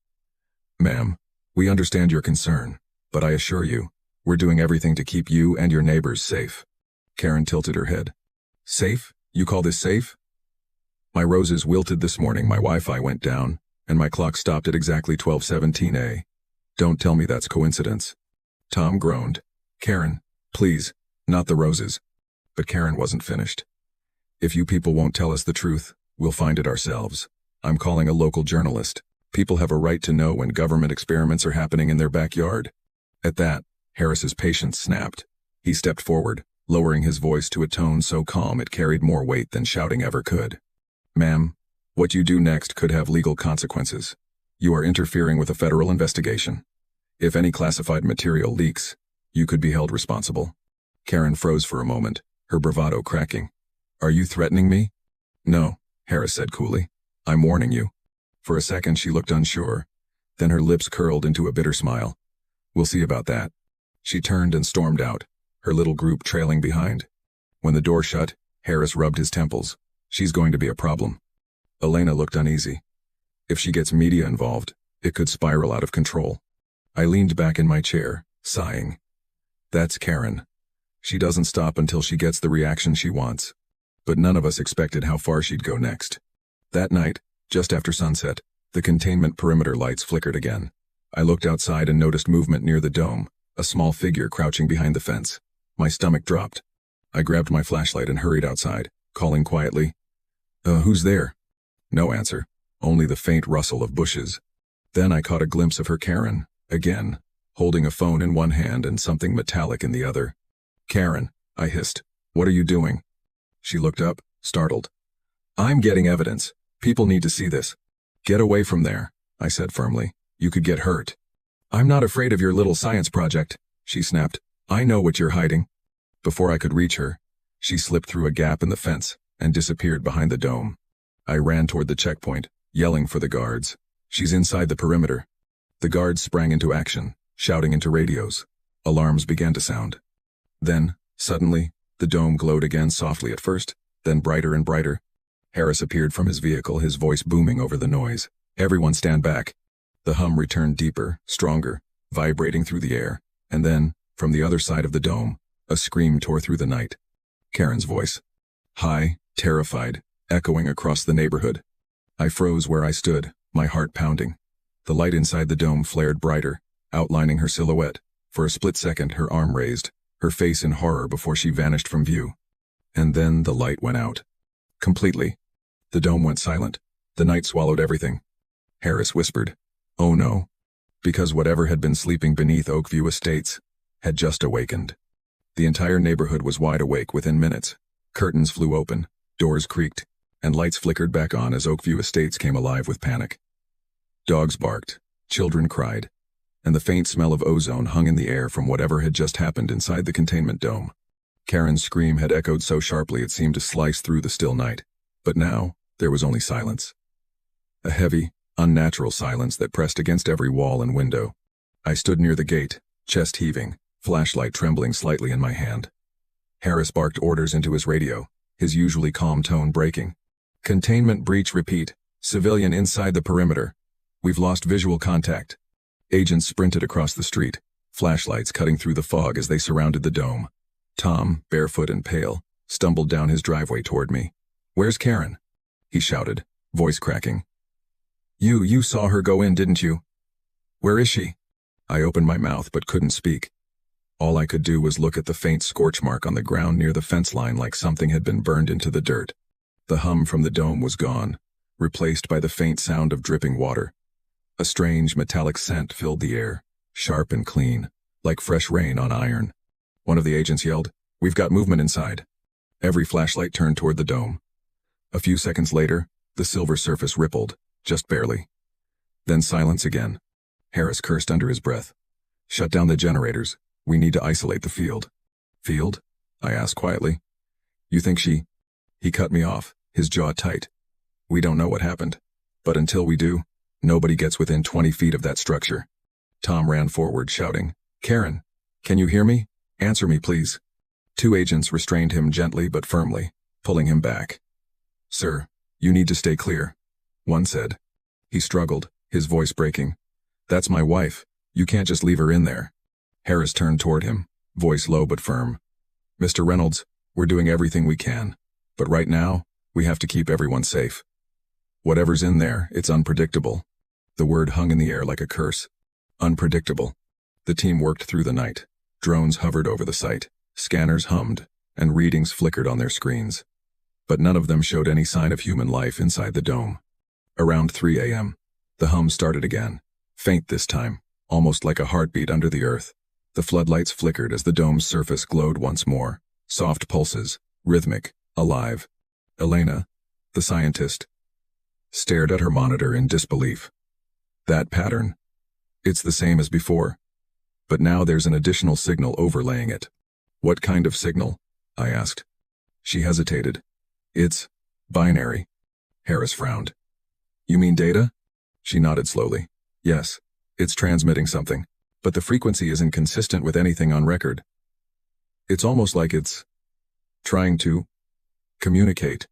Ma'am, we understand your concern, but I assure you, we're doing everything to keep you and your neighbors safe. Karen tilted her head. Safe? You call this safe? My roses wilted this morning, my Wi-Fi went down, and my clock stopped at exactly 12:17 a.m. Don't tell me that's coincidence. Tom groaned. Karen, please, not the roses. But Karen wasn't finished. If you people won't tell us the truth, we'll find it ourselves. I'm calling a local journalist. People have a right to know when government experiments are happening in their backyard. At that, Harris's patience snapped. He stepped forward, lowering his voice to a tone so calm it carried more weight than shouting ever could. Ma'am, what you do next could have legal consequences. You are interfering with a federal investigation. If any classified material leaks, you could be held responsible. Karen froze for a moment, her bravado cracking. Are you threatening me? No, Harris said coolly. I'm warning you. For a second she looked unsure, then her lips curled into a bitter smile. We'll see about that. She turned and stormed out, her little group trailing behind. When the door shut, Harris rubbed his temples. She's going to be a problem. Elena looked uneasy. If she gets media involved, it could spiral out of control. I leaned back in my chair, sighing. That's Karen. She doesn't stop until she gets the reaction she wants. But none of us expected how far she'd go next. That night, just after sunset, the containment perimeter lights flickered again. I looked outside and noticed movement near the dome, a small figure crouching behind the fence. My stomach dropped. I grabbed my flashlight and hurried outside, calling quietly, who's there? No answer, only the faint rustle of bushes. Then I caught a glimpse of her Karen, again, holding a phone in one hand and something metallic in the other. "Karen," I hissed. "What are you doing?" She looked up, startled. "I'm getting evidence. People need to see this." "Get away from there," I said firmly. "You could get hurt." "I'm not afraid of your little science project," she snapped. "I know what you're hiding." Before I could reach her, she slipped through a gap in the fence and disappeared behind the dome. I ran toward the checkpoint, yelling for the guards. "She's inside the perimeter." The guards sprang into action, shouting into radios. Alarms began to sound. Then, suddenly, the dome glowed again, softly at first, then brighter and brighter. Harris appeared from his vehicle, his voice booming over the noise. "Everyone stand back." The hum returned deeper, stronger, vibrating through the air, and then, from the other side of the dome, a scream tore through the night. Karen's voice. High, terrified, echoing across the neighborhood. I froze where I stood, my heart pounding. The light inside the dome flared brighter, outlining her silhouette. For a split second, her arm raised, her face in horror before she vanished from view. And then the light went out. Completely. The dome went silent. The night swallowed everything. Harris whispered, "Oh no." Because whatever had been sleeping beneath Oakview Estates had just awakened. The entire neighborhood was wide awake within minutes. Curtains flew open, doors creaked, and lights flickered back on as Oakview Estates came alive with panic. Dogs barked, children cried, and the faint smell of ozone hung in the air from whatever had just happened inside the containment dome. Karen's scream had echoed so sharply it seemed to slice through the still night. But now, there was only silence. A heavy, unnatural silence that pressed against every wall and window. I stood near the gate, chest heaving, flashlight trembling slightly in my hand. Harris barked orders into his radio, his usually calm tone breaking. "Containment breach, repeat. Civilian inside the perimeter. We've lost visual contact." Agents sprinted across the street, flashlights cutting through the fog as they surrounded the dome. Tom, barefoot and pale, stumbled down his driveway toward me. "Where's Karen?" he shouted, voice cracking. You saw her go in, didn't you?" "Where is she?" I opened my mouth but couldn't speak. All I could do was look at the faint scorch mark on the ground near the fence line like something had been burned into the dirt. The hum from the dome was gone, replaced by the faint sound of dripping water. A strange metallic scent filled the air, sharp and clean, like fresh rain on iron. One of the agents yelled, "We've got movement inside." Every flashlight turned toward the dome. A few seconds later, the silver surface rippled, just barely. Then silence again. Harris cursed under his breath. "Shut down the generators. We need to isolate the field." "Field?" I asked quietly. "You think she—" He cut me off, his jaw tight. "We don't know what happened. But until we do, nobody gets within 20 feet of that structure." Tom ran forward, shouting, "Karen, can you hear me? Answer me, please." Two agents restrained him gently but firmly, pulling him back. "Sir, you need to stay clear," one said. He struggled, his voice breaking. "That's my wife. You can't just leave her in there." Harris turned toward him, voice low but firm. "Mr. Reynolds, we're doing everything we can. But right now, we have to keep everyone safe. Whatever's in there, it's unpredictable." The word hung in the air like a curse. Unpredictable. The team worked through the night. Drones hovered over the site, scanners hummed, and readings flickered on their screens. But none of them showed any sign of human life inside the dome. Around 3 a.m., the hum started again, faint this time, almost like a heartbeat under the earth. The floodlights flickered as the dome's surface glowed once more, soft pulses, rhythmic, alive. Elena, the scientist, stared at her monitor in disbelief. "That pattern? It's the same as before. But now there's an additional signal overlaying it." "What kind of signal?" I asked. She hesitated. "It's binary." Harris frowned. "You mean data?" She nodded slowly. "Yes, it's transmitting something, but the frequency isn't consistent with anything on record. It's almost like it's trying to communicate."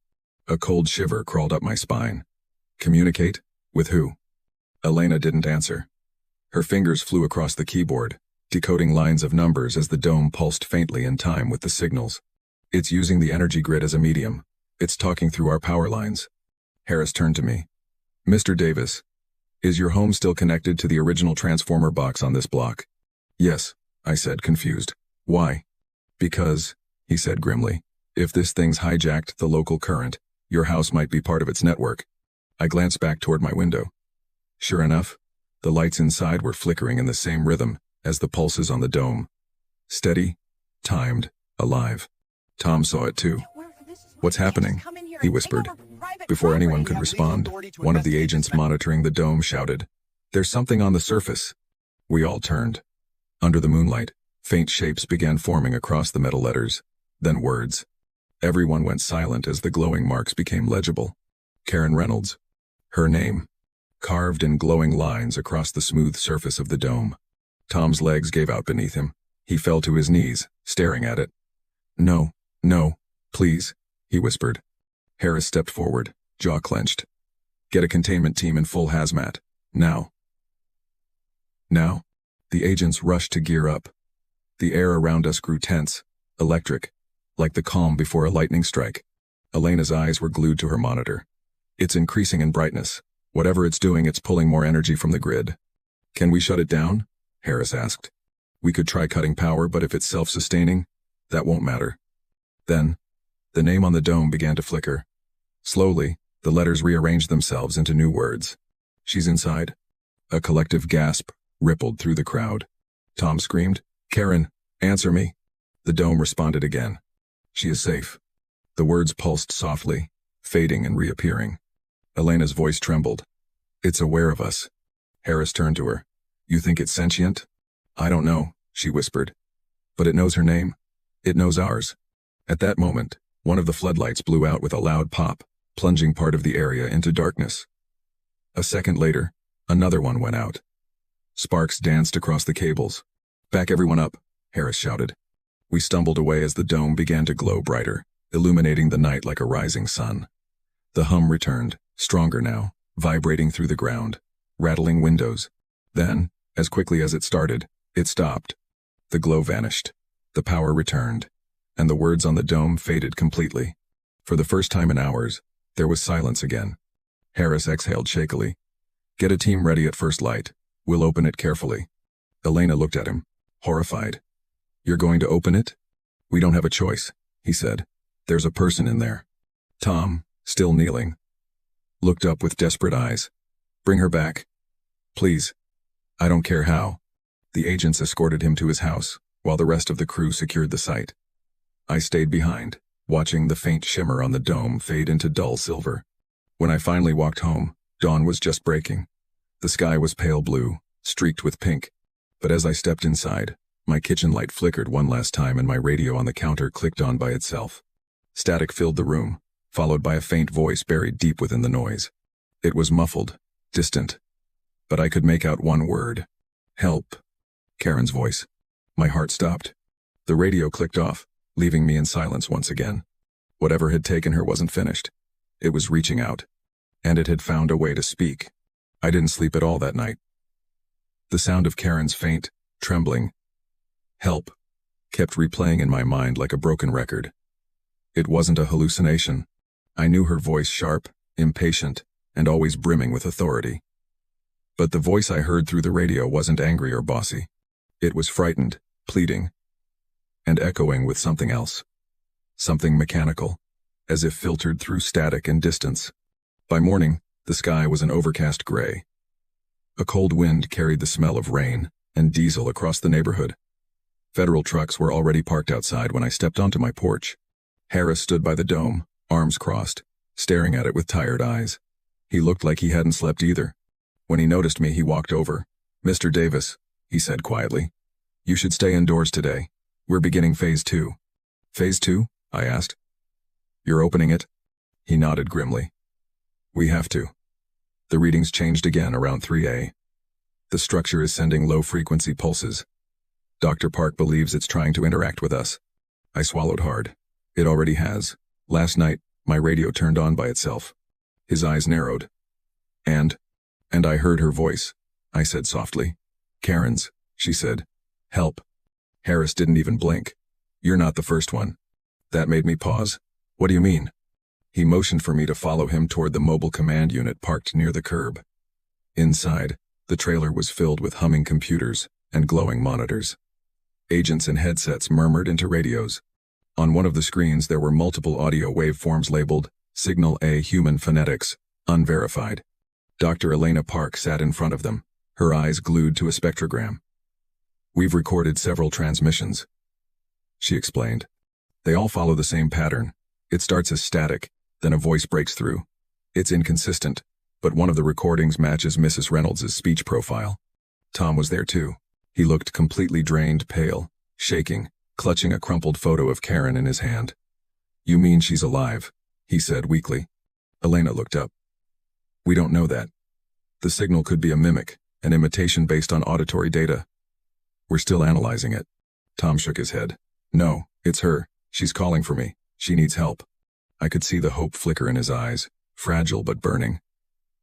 A cold shiver crawled up my spine. "Communicate? With who?" Elena didn't answer. Her fingers flew across the keyboard, decoding lines of numbers as the dome pulsed faintly in time with the signals. "It's using the energy grid as a medium. It's talking through our power lines." Harris turned to me. "Mr. Davis, is your home still connected to the original transformer box on this block?" "Yes," I said, confused. "Why?" "Because," he said grimly, "if this thing's hijacked the local current, your house might be part of its network." I glanced back toward my window. Sure enough, the lights inside were flickering in the same rhythm, as the pulses on the dome. Steady, timed, alive. Tom saw it too. "What's happening?" he whispered. Before anyone could respond, one of the agents monitoring the dome shouted, "There's something on the surface." We all turned. Under the moonlight, faint shapes began forming across the metal letters, then words. Everyone went silent as the glowing marks became legible. Karen Reynolds. Her name. Carved in glowing lines across the smooth surface of the dome. Tom's legs gave out beneath him. He fell to his knees, staring at it. "No, no, please," he whispered. Harris stepped forward, jaw clenched. "Get a containment team in full hazmat. Now." Now? The agents rushed to gear up. The air around us grew tense, electric, like the calm before a lightning strike. Elena's eyes were glued to her monitor. "It's increasing in brightness. Whatever it's doing, it's pulling more energy from the grid." "Can we shut it down?" Harris asked. "We could try cutting power, but if it's self-sustaining, that won't matter." Then, the name on the dome began to flicker. Slowly, the letters rearranged themselves into new words. "She's inside." A collective gasp rippled through the crowd. Tom screamed, "Karen, answer me." The dome responded again. "She is safe." The words pulsed softly, fading and reappearing. Elena's voice trembled. "It's aware of us." Harris turned to her. "You think it's sentient?" "I don't know," she whispered. "But it knows her name. It knows ours." At that moment, one of the floodlights blew out with a loud pop, plunging part of the area into darkness. A second later, another one went out. Sparks danced across the cables. "Back everyone up," Harris shouted. We stumbled away as the dome began to glow brighter, illuminating the night like a rising sun. The hum returned, stronger now, vibrating through the ground, rattling windows. Then, as quickly as it started, it stopped. The glow vanished. The power returned. And the words on the dome faded completely. For the first time in hours, there was silence again. Harris exhaled shakily. "Get a team ready at first light. We'll open it carefully." Elena looked at him, horrified. "You're going to open it?" "We don't have a choice," he said. "There's a person in there." Tom, still kneeling, looked up with desperate eyes. "Bring her back. Please. I don't care how." The agents escorted him to his house, while the rest of the crew secured the site. I stayed behind, watching the faint shimmer on the dome fade into dull silver. When I finally walked home, dawn was just breaking. The sky was pale blue, streaked with pink. But as I stepped inside, my kitchen light flickered one last time and my radio on the counter clicked on by itself. Static filled the room, followed by a faint voice buried deep within the noise. It was muffled, distant. But I could make out one word. "Help." Karen's voice. My heart stopped. The radio clicked off, leaving me in silence once again. Whatever had taken her wasn't finished. It was reaching out. And it had found a way to speak. I didn't sleep at all that night. The sound of Karen's faint, trembling, "Help," kept replaying in my mind like a broken record. It wasn't a hallucination. I knew her voice sharp, impatient, and always brimming with authority. But the voice I heard through the radio wasn't angry or bossy. It was frightened, pleading, and echoing with something else. Something mechanical, as if filtered through static and distance. By morning, the sky was an overcast gray. A cold wind carried the smell of rain and diesel across the neighborhood. Federal trucks were already parked outside when I stepped onto my porch. Harris stood by the dome, arms crossed, staring at it with tired eyes. He looked like he hadn't slept either. When he noticed me, he walked over. "Mr. Davis," he said quietly, "you should stay indoors today. We're beginning phase 2. "Phase 2? I asked. "You're opening it?" He nodded grimly. "We have to." The readings changed again around 3 The structure is sending low-frequency pulses. Dr. Park believes it's trying to interact with us. I swallowed hard. It already has. Last night, my radio turned on by itself. His eyes narrowed. And I heard her voice. I said softly. "Karen's," she said. "Help." Harris didn't even blink. "You're not the first one." That made me pause. "What do you mean?" He motioned for me to follow him toward the mobile command unit parked near the curb. Inside, the trailer was filled with humming computers and glowing monitors. Agents in headsets murmured into radios. On one of the screens there were multiple audio waveforms labeled Signal A Human Phonetics, Unverified. Dr. Elena Park sat in front of them, her eyes glued to a spectrogram. We've recorded several transmissions, she explained. They all follow the same pattern. It starts as static, then a voice breaks through. It's inconsistent, but one of the recordings matches Mrs. Reynolds' speech profile. Tom was there too. He looked completely drained, pale, shaking, clutching a crumpled photo of Karen in his hand. "You mean she's alive?" he said weakly. Elena looked up. "We don't know that. The signal could be a mimic, an imitation based on auditory data. We're still analyzing it." Tom shook his head. "No, it's her. She's calling for me. She needs help." I could see the hope flicker in his eyes, fragile but burning.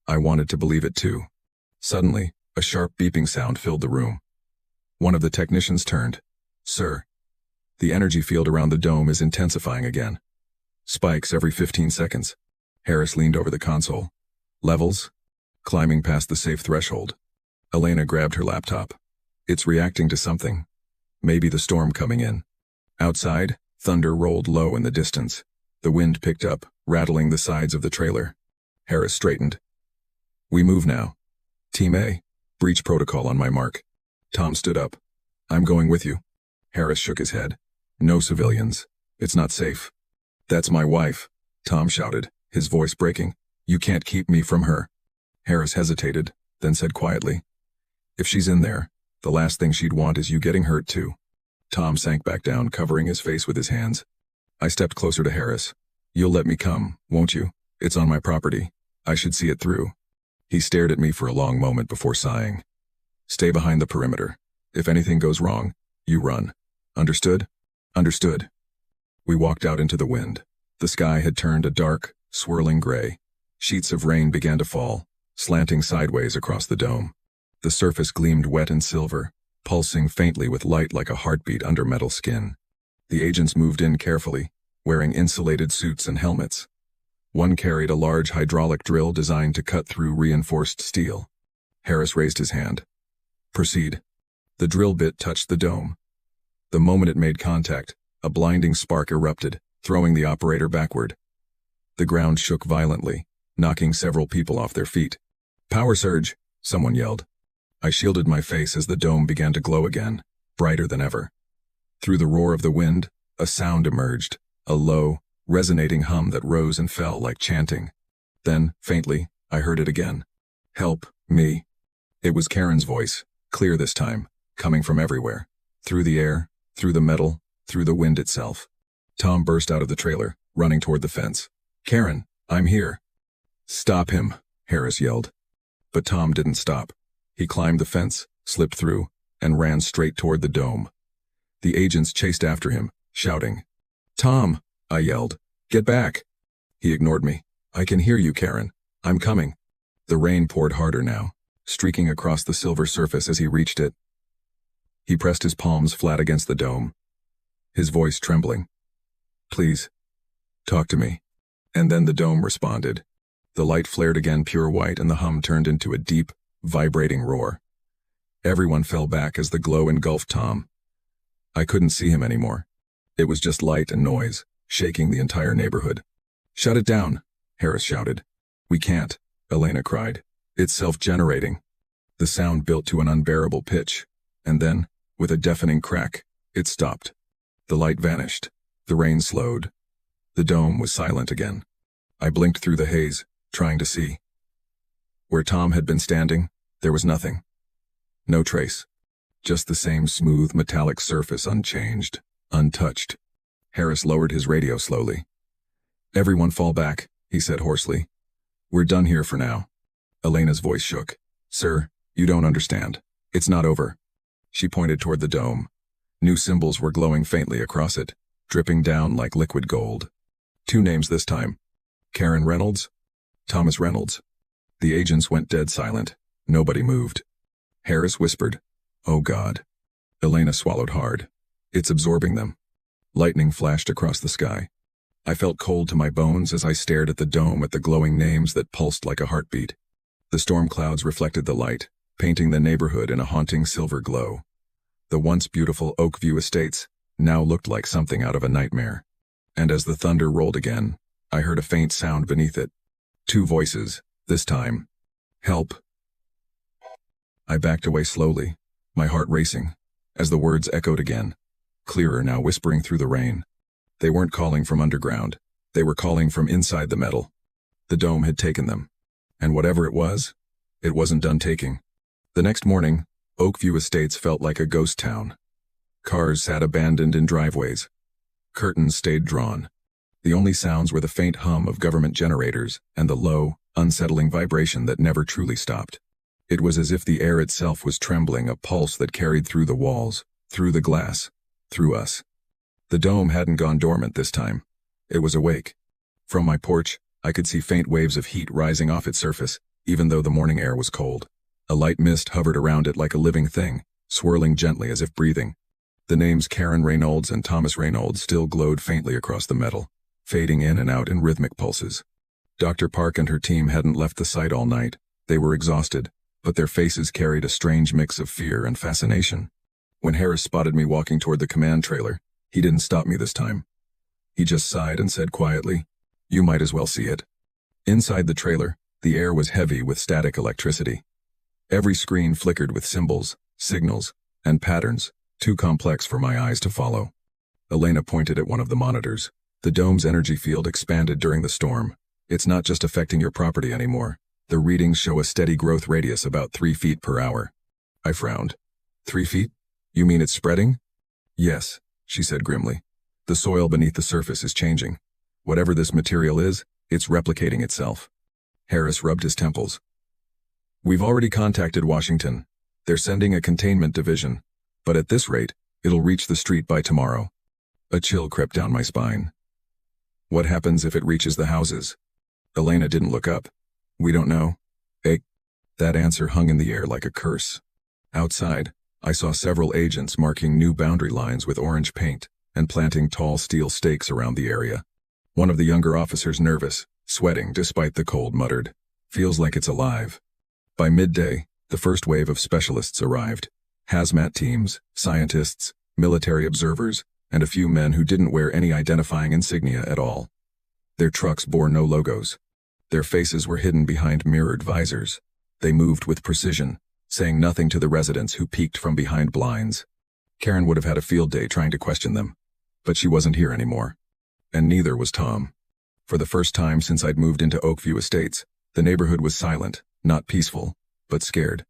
I wanted to believe it too. Suddenly, a sharp beeping sound filled the room. One of the technicians turned. "Sir, the energy field around the dome is intensifying again. Spikes every 15 seconds. Harris leaned over the console. "Levels?" "Climbing past the safe threshold." Elena grabbed her laptop. "It's reacting to something. Maybe the storm coming in." Outside, thunder rolled low in the distance. The wind picked up, rattling the sides of the trailer. Harris straightened. "We move now. Team A, breach protocol on my mark." Tom stood up. "I'm going with you." Harris shook his head. "No civilians. It's not safe." "That's my wife," Tom shouted, his voice breaking. "You can't keep me from her." Harris hesitated, then said quietly, "If she's in there, the last thing she'd want is you getting hurt too." Tom sank back down, covering his face with his hands. I stepped closer to Harris. "You'll let me come, won't you? It's on my property. I should see it through." He stared at me for a long moment before sighing. "Stay behind the perimeter. If anything goes wrong, you run. Understood?" "Understood." We walked out into the wind. The sky had turned a dark, swirling gray. Sheets of rain began to fall, slanting sideways across the dome. The surface gleamed wet and silver, pulsing faintly with light like a heartbeat under metal skin. The agents moved in carefully, wearing insulated suits and helmets. One carried a large hydraulic drill designed to cut through reinforced steel. Harris raised his hand. "Proceed." The drill bit touched the dome. The moment it made contact, a blinding spark erupted, throwing the operator backward. The ground shook violently, knocking several people off their feet. "Power surge," someone yelled. I shielded my face as the dome began to glow again, brighter than ever. Through the roar of the wind, a sound emerged, a low, resonating hum that rose and fell like chanting. Then, faintly, I heard it again. "Help, me." It was Karen's voice, clear this time, coming from everywhere. Through the air, through the metal, through the wind itself. Tom burst out of the trailer, running toward the fence. "Karen, I'm here." "Stop him," Harris yelled. But Tom didn't stop. He climbed the fence, slipped through, and ran straight toward the dome. The agents chased after him, shouting. "Tom," I yelled. "Get back." He ignored me. "I can hear you, Karen. I'm coming." The rain poured harder now, streaking across the silver surface as he reached it. He pressed his palms flat against the dome, his voice trembling. "Please, talk to me." And then the dome responded. The light flared again pure white and the hum turned into a deep, vibrating roar. Everyone fell back as the glow engulfed Tom. I couldn't see him anymore. It was just light and noise, shaking the entire neighborhood. "Shut it down," Harris shouted. "We can't," Elena cried. "It's self-generating." The sound built to an unbearable pitch, and then, with a deafening crack, it stopped. The light vanished. The rain slowed. The dome was silent again. I blinked through the haze, trying to see. Where Tom had been standing, there was nothing. No trace. Just the same smooth metallic surface, unchanged, untouched. Harris lowered his radio slowly. "Everyone fall back," he said hoarsely. "We're done here for now." Elena's voice shook. "Sir, you don't understand. It's not over." She pointed toward the dome. New symbols were glowing faintly across it, dripping down like liquid gold. 2 names this time. Karen Reynolds, Thomas Reynolds. The agents went dead silent. Nobody moved. Harris whispered, "Oh God." Elena swallowed hard. "It's absorbing them." Lightning flashed across the sky. I felt cold to my bones as I stared at the dome at the glowing names that pulsed like a heartbeat. The storm clouds reflected the light, painting the neighborhood in a haunting silver glow. The once beautiful Oakview estates now looked like something out of a nightmare. And as the thunder rolled again, I heard a faint sound beneath it. 2 voices, this time. "Help." I backed away slowly, my heart racing. As the words echoed again, clearer now, whispering through the rain. They weren't calling from underground. They were calling from inside the metal. The dome had taken them. And whatever it wasn't done taking. The next morning, Oakview Estates felt like a ghost town. Cars sat abandoned in driveways. Curtains stayed drawn. The only sounds were the faint hum of government generators and the low, unsettling vibration that never truly stopped. It was as if the air itself was trembling, a pulse that carried through the walls, through the glass, through us. The dome hadn't gone dormant this time. It was awake. From my porch, I could see faint waves of heat rising off its surface, even though the morning air was cold. A light mist hovered around it like a living thing, swirling gently as if breathing. The names Karen Reynolds and Thomas Reynolds still glowed faintly across the metal, fading in and out in rhythmic pulses. Dr. Park and her team hadn't left the site all night. They were exhausted, but their faces carried a strange mix of fear and fascination. When Harris spotted me walking toward the command trailer, he didn't stop me this time. He just sighed and said quietly, "You might as well see it." Inside the trailer, the air was heavy with static electricity. Every screen flickered with symbols, signals, and patterns, too complex for my eyes to follow. Elena pointed at one of the monitors. The dome's energy field expanded during the storm. It's not just affecting your property anymore. The readings show a steady growth radius about 3 feet per hour. I frowned. 3 feet? You mean it's spreading? Yes, she said grimly. The soil beneath the surface is changing. Whatever this material is, it's replicating itself. Harris rubbed his temples. We've already contacted Washington. They're sending a containment division. But at this rate, it'll reach the street by tomorrow. A chill crept down my spine. What happens if it reaches the houses? Elena didn't look up. We don't know. That answer hung in the air like a curse. Outside, I saw several agents marking new boundary lines with orange paint and planting tall steel stakes around the area. One of the younger officers, nervous, sweating despite the cold, muttered, "Feels like it's alive." By midday, the first wave of specialists arrived. Hazmat teams, scientists, military observers, and a few men who didn't wear any identifying insignia at all. Their trucks bore no logos. Their faces were hidden behind mirrored visors. They moved with precision, saying nothing to the residents who peeked from behind blinds. Karen would have had a field day trying to question them. But she wasn't here anymore. And neither was Tom. For the first time since I'd moved into Oakview Estates, the neighborhood was silent, not peaceful, but scared.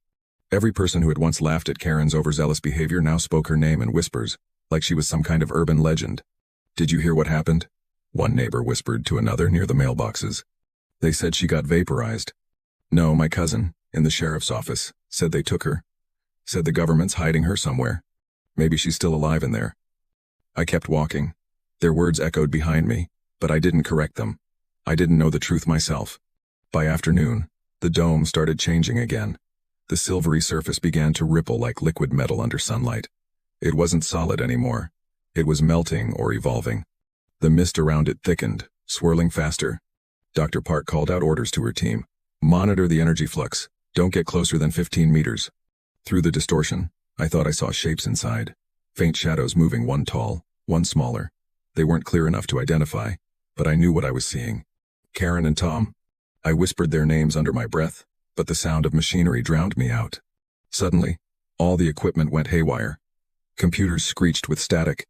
Every person who had once laughed at Karen's overzealous behavior now spoke her name in whispers, like she was some kind of urban legend. "Did you hear what happened?" one neighbor whispered to another near the mailboxes. "They said she got vaporized." "No, my cousin, in the sheriff's office, said they took her. Said the government's hiding her somewhere. Maybe she's still alive in there." I kept walking. Their words echoed behind me, but I didn't correct them. I didn't know the truth myself. By afternoon, the dome started changing again. The silvery surface began to ripple like liquid metal under sunlight. It wasn't solid anymore. It was melting or evolving. The mist around it thickened, swirling faster. Dr. Park called out orders to her team. "Monitor the energy flux. Don't get closer than 15 meters. Through the distortion, I thought I saw shapes inside. Faint shadows moving, one tall, one smaller. They weren't clear enough to identify, but I knew what I was seeing. Karen and Tom. I whispered their names under my breath, but the sound of machinery drowned me out. Suddenly, all the equipment went haywire. Computers screeched with static.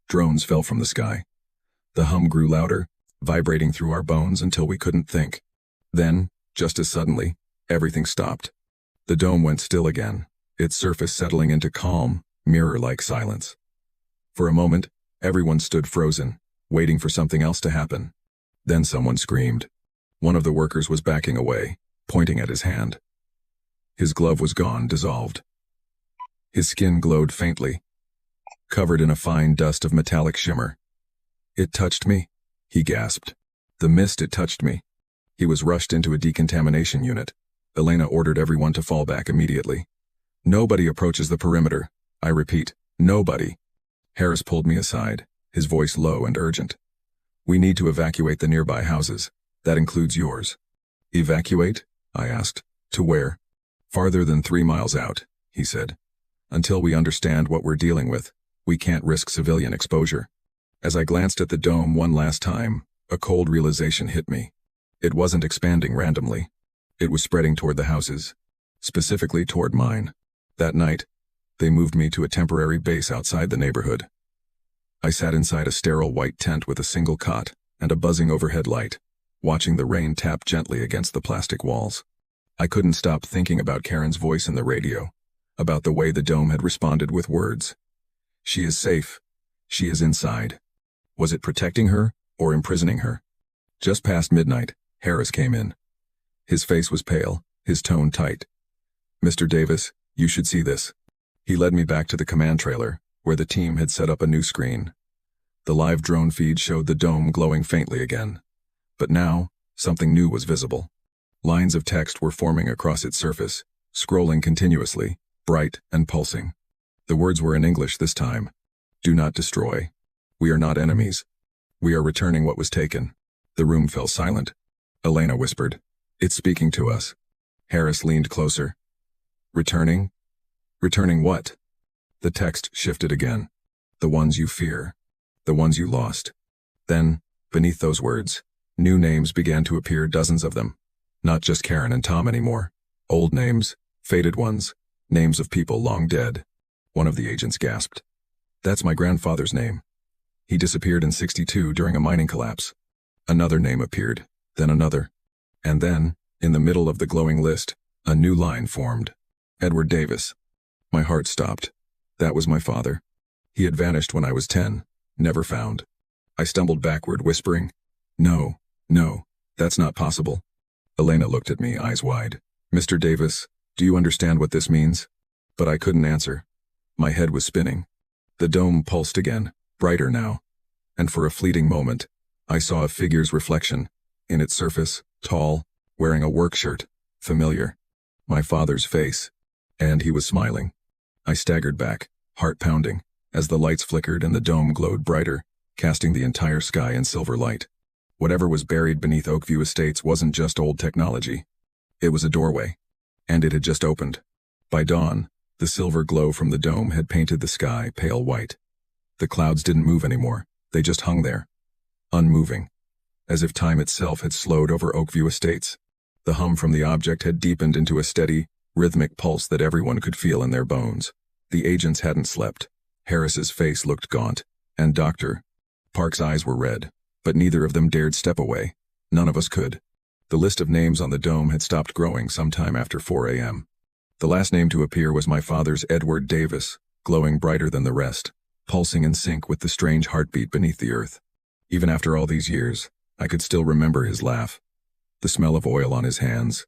Drones fell from the sky. The hum grew louder, vibrating through our bones until we couldn't think. Then, just as suddenly, everything stopped. The dome went still again, its surface settling into calm, mirror-like silence. For a moment, everyone stood frozen, waiting for something else to happen. Then someone screamed. One of the workers was backing away, pointing at his hand. His glove was gone, dissolved. His skin glowed faintly, covered in a fine dust of metallic shimmer. "It touched me," he gasped. "The mist, it touched me." He was rushed into a decontamination unit. Elena ordered everyone to fall back immediately. "Nobody approaches the perimeter. I repeat, nobody." Harris pulled me aside, his voice low and urgent. "We need to evacuate the nearby houses. That includes yours." "Evacuate?" I asked. "To where?" "Farther than 3 miles out," he said. "Until we understand what we're dealing with, we can't risk civilian exposure." As I glanced at the dome one last time, a cold realization hit me. It wasn't expanding randomly. It was spreading toward the houses, specifically toward mine. That night, They moved me to a temporary base outside the neighborhood. I sat inside a sterile white tent with a single cot and a buzzing overhead light, watching the rain tap gently against the plastic walls. I couldn't stop thinking about Karen's voice in the radio, about the way the dome had responded with words. She is safe. She is inside. Was it protecting her or imprisoning her? Just past midnight, Harris came in. His face was pale, his tone tight. "Mr. Davis, you should see this." He led me back to the command trailer, where the team had set up a new screen. The live drone feed showed the dome glowing faintly again. But now, something new was visible. Lines of text were forming across its surface, scrolling continuously, bright and pulsing. The words were in English this time. "Do not destroy. We are not enemies. We are returning what was taken." The room fell silent. Elena whispered, "It's speaking to us." Harris leaned closer. "Returning? Returning what?" The text shifted again. "The ones you fear. The ones you lost." Then, beneath those words, new names began to appear, dozens of them. Not just Karen and Tom anymore. Old names, faded ones, names of people long dead. One of the agents gasped. "That's my grandfather's name. He disappeared in '62 during a mining collapse." Another name appeared, then another. And then, in the middle of the glowing list, a new line formed. "Edward Davis." My heart stopped. That was my father. He had vanished when I was 10, never found. I stumbled backward, whispering, "No, no, that's not possible." Elena looked at me, eyes wide. "Mr. Davis, do you understand what this means?" But I couldn't answer. My head was spinning. The dome pulsed again, brighter now. And for a fleeting moment, I saw a figure's reflection. In its surface, tall, wearing a work shirt, familiar. My father's face. And he was smiling. I staggered back, heart pounding, as the lights flickered and the dome glowed brighter, casting the entire sky in silver light. Whatever was buried beneath Oakview Estates wasn't just old technology. It was a doorway. And it had just opened. By dawn, the silver glow from the dome had painted the sky pale white. The clouds didn't move anymore. They just hung there, unmoving, as if time itself had slowed over Oakview Estates. The hum from the object had deepened into a steady, rhythmic pulse that everyone could feel in their bones. The agents hadn't slept. Harris's face looked gaunt, and Dr. Park's eyes were red, but neither of them dared step away. None of us could. The list of names on the dome had stopped growing sometime after 4 a.m. The last name to appear was my father's, Edward Davis, glowing brighter than the rest, pulsing in sync with the strange heartbeat beneath the earth. Even after all these years, I could still remember his laugh, the smell of oil on his hands,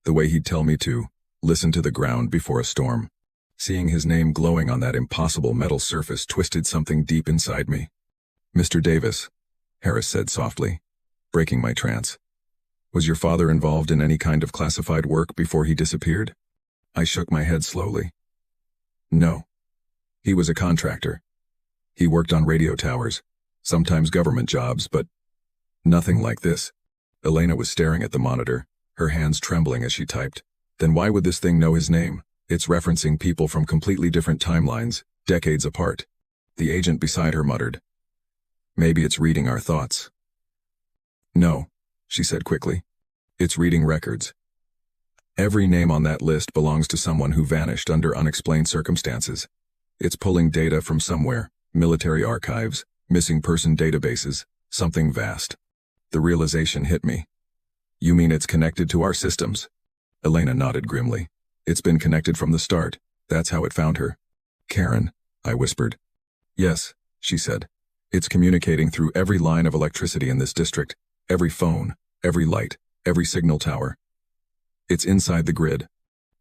the way he'd tell me to listen to the ground before a storm. Seeing his name glowing on that impossible metal surface twisted something deep inside me. "Mr. Davis," Harris said softly, breaking my trance. "Was your father involved in any kind of classified work before he disappeared?" I shook my head slowly. "No. He was a contractor. He worked on radio towers, sometimes government jobs, but nothing like this." Elena was staring at the monitor, her hands trembling as she typed. "Then why would this thing know his name? It's referencing people from completely different timelines, decades apart." The agent beside her muttered, "Maybe it's reading our thoughts." "No," she said quickly. "It's reading records. Every name on that list belongs to someone who vanished under unexplained circumstances. It's pulling data from somewhere, military archives, missing person databases, something vast." The realization hit me. "You mean it's connected to our systems?" Elena nodded grimly. "It's been connected from the start. That's how it found her." "Karen," I whispered. "Yes," she said. "It's communicating through every line of electricity in this district, every phone, every light, every signal tower. It's inside the grid."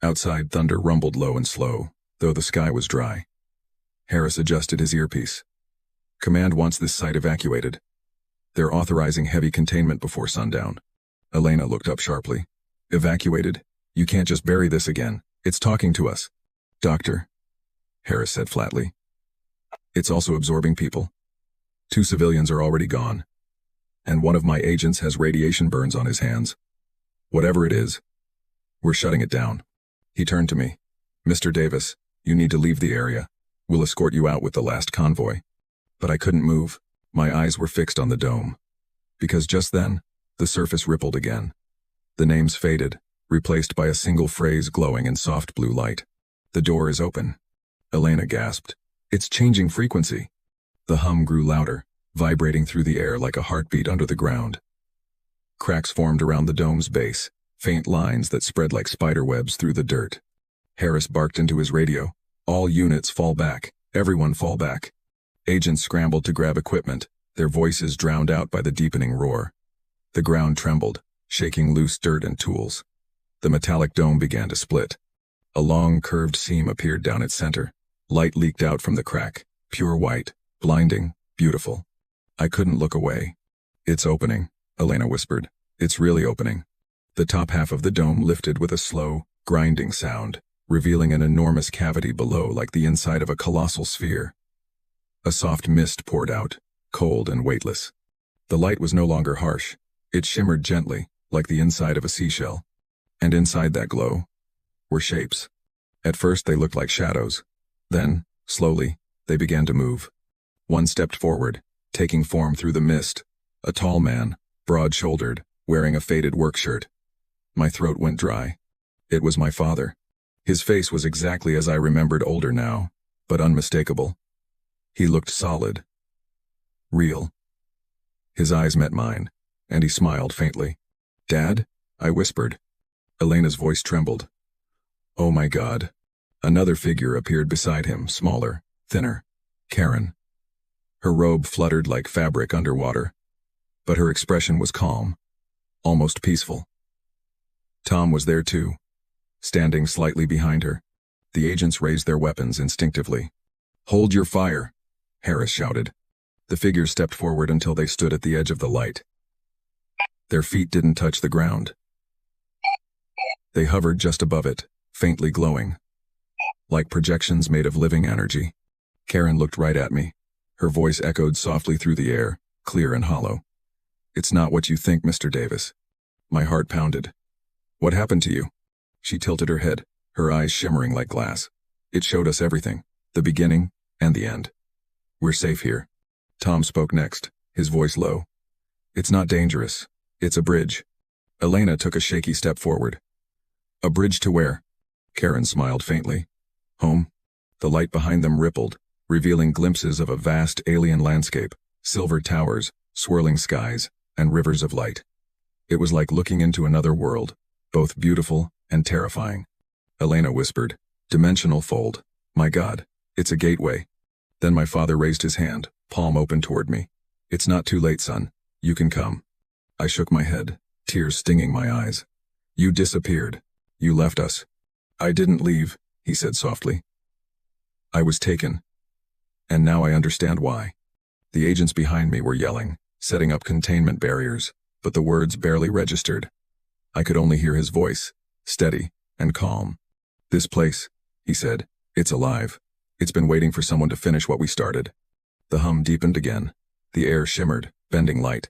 Outside, thunder rumbled low and slow, though the sky was dry. Harris adjusted his earpiece. "Command wants this site evacuated. They're authorizing heavy containment before sundown." Elena looked up sharply. "Evacuated? You can't just bury this again. It's talking to us." "Doctor," Harris said flatly. "It's also absorbing people. 2 civilians are already gone. And one of my agents has radiation burns on his hands. Whatever it is, we're shutting it down." He turned to me. "Mr. Davis, you need to leave the area. We'll escort you out with the last convoy." But I couldn't move. My eyes were fixed on the dome. Because just then, the surface rippled again. The names faded, replaced by a single phrase glowing in soft blue light. "The door is open." Elena gasped. It's changing frequency. The hum grew louder, vibrating through the air like a heartbeat under the ground. Cracks formed around the dome's base, faint lines that spread like spider webs through the dirt. Harris barked into his radio. All units fall back. Everyone fall back. Agents scrambled to grab equipment, their voices drowned out by the deepening roar. The ground trembled, shaking loose dirt and tools. The metallic dome began to split. A long, curved seam appeared down its center. Light leaked out from the crack, pure white, blinding, beautiful. I couldn't look away. It's opening, Elena whispered. It's really opening. The top half of the dome lifted with a slow, grinding sound, revealing an enormous cavity below like the inside of a colossal sphere. A soft mist poured out, cold and weightless. The light was no longer harsh. It shimmered gently, like the inside of a seashell. And inside that glow were shapes. At first they looked like shadows. Then, slowly, they began to move. One stepped forward, taking form through the mist. A tall man, broad-shouldered, wearing a faded work shirt. My throat went dry. It was my father. His face was exactly as I remembered, older now, but unmistakable. He looked solid. Real. His eyes met mine, and he smiled faintly. "Dad?" I whispered. Elena's voice trembled. "Oh my God." Another figure appeared beside him, smaller, thinner. Karen. Her robe fluttered like fabric underwater, but her expression was calm, almost peaceful. Tom was there too, standing slightly behind her. The agents raised their weapons instinctively. "Hold your fire," Harris shouted. The figures stepped forward until they stood at the edge of the light. Their feet didn't touch the ground. They hovered just above it, faintly glowing, like projections made of living energy. Karen looked right at me. Her voice echoed softly through the air, clear and hollow. "It's not what you think, Mr. Davis." My heart pounded. "What happened to you?" She tilted her head, her eyes shimmering like glass. "It showed us everything, the beginning and the end. We're safe here." Tom spoke next, his voice low. "It's not dangerous. It's a bridge." Elena took a shaky step forward. "A bridge to where?" Karen smiled faintly. "Home." The light behind them rippled, revealing glimpses of a vast alien landscape, silver towers, swirling skies, and rivers of light. It was like looking into another world, both beautiful and terrifying. Elena whispered, "Dimensional fold. My God, it's a gateway." Then my father raised his hand, palm open toward me. "It's not too late, son. You can come." I shook my head, tears stinging my eyes. "You disappeared. You left us." "I didn't leave," he said softly. "I was taken. And now I understand why." The agents behind me were yelling, setting up containment barriers, but the words barely registered. I could only hear his voice, steady and calm. "This place," he said, "it's alive. It's been waiting for someone to finish what we started." The hum deepened again. The air shimmered, bending light.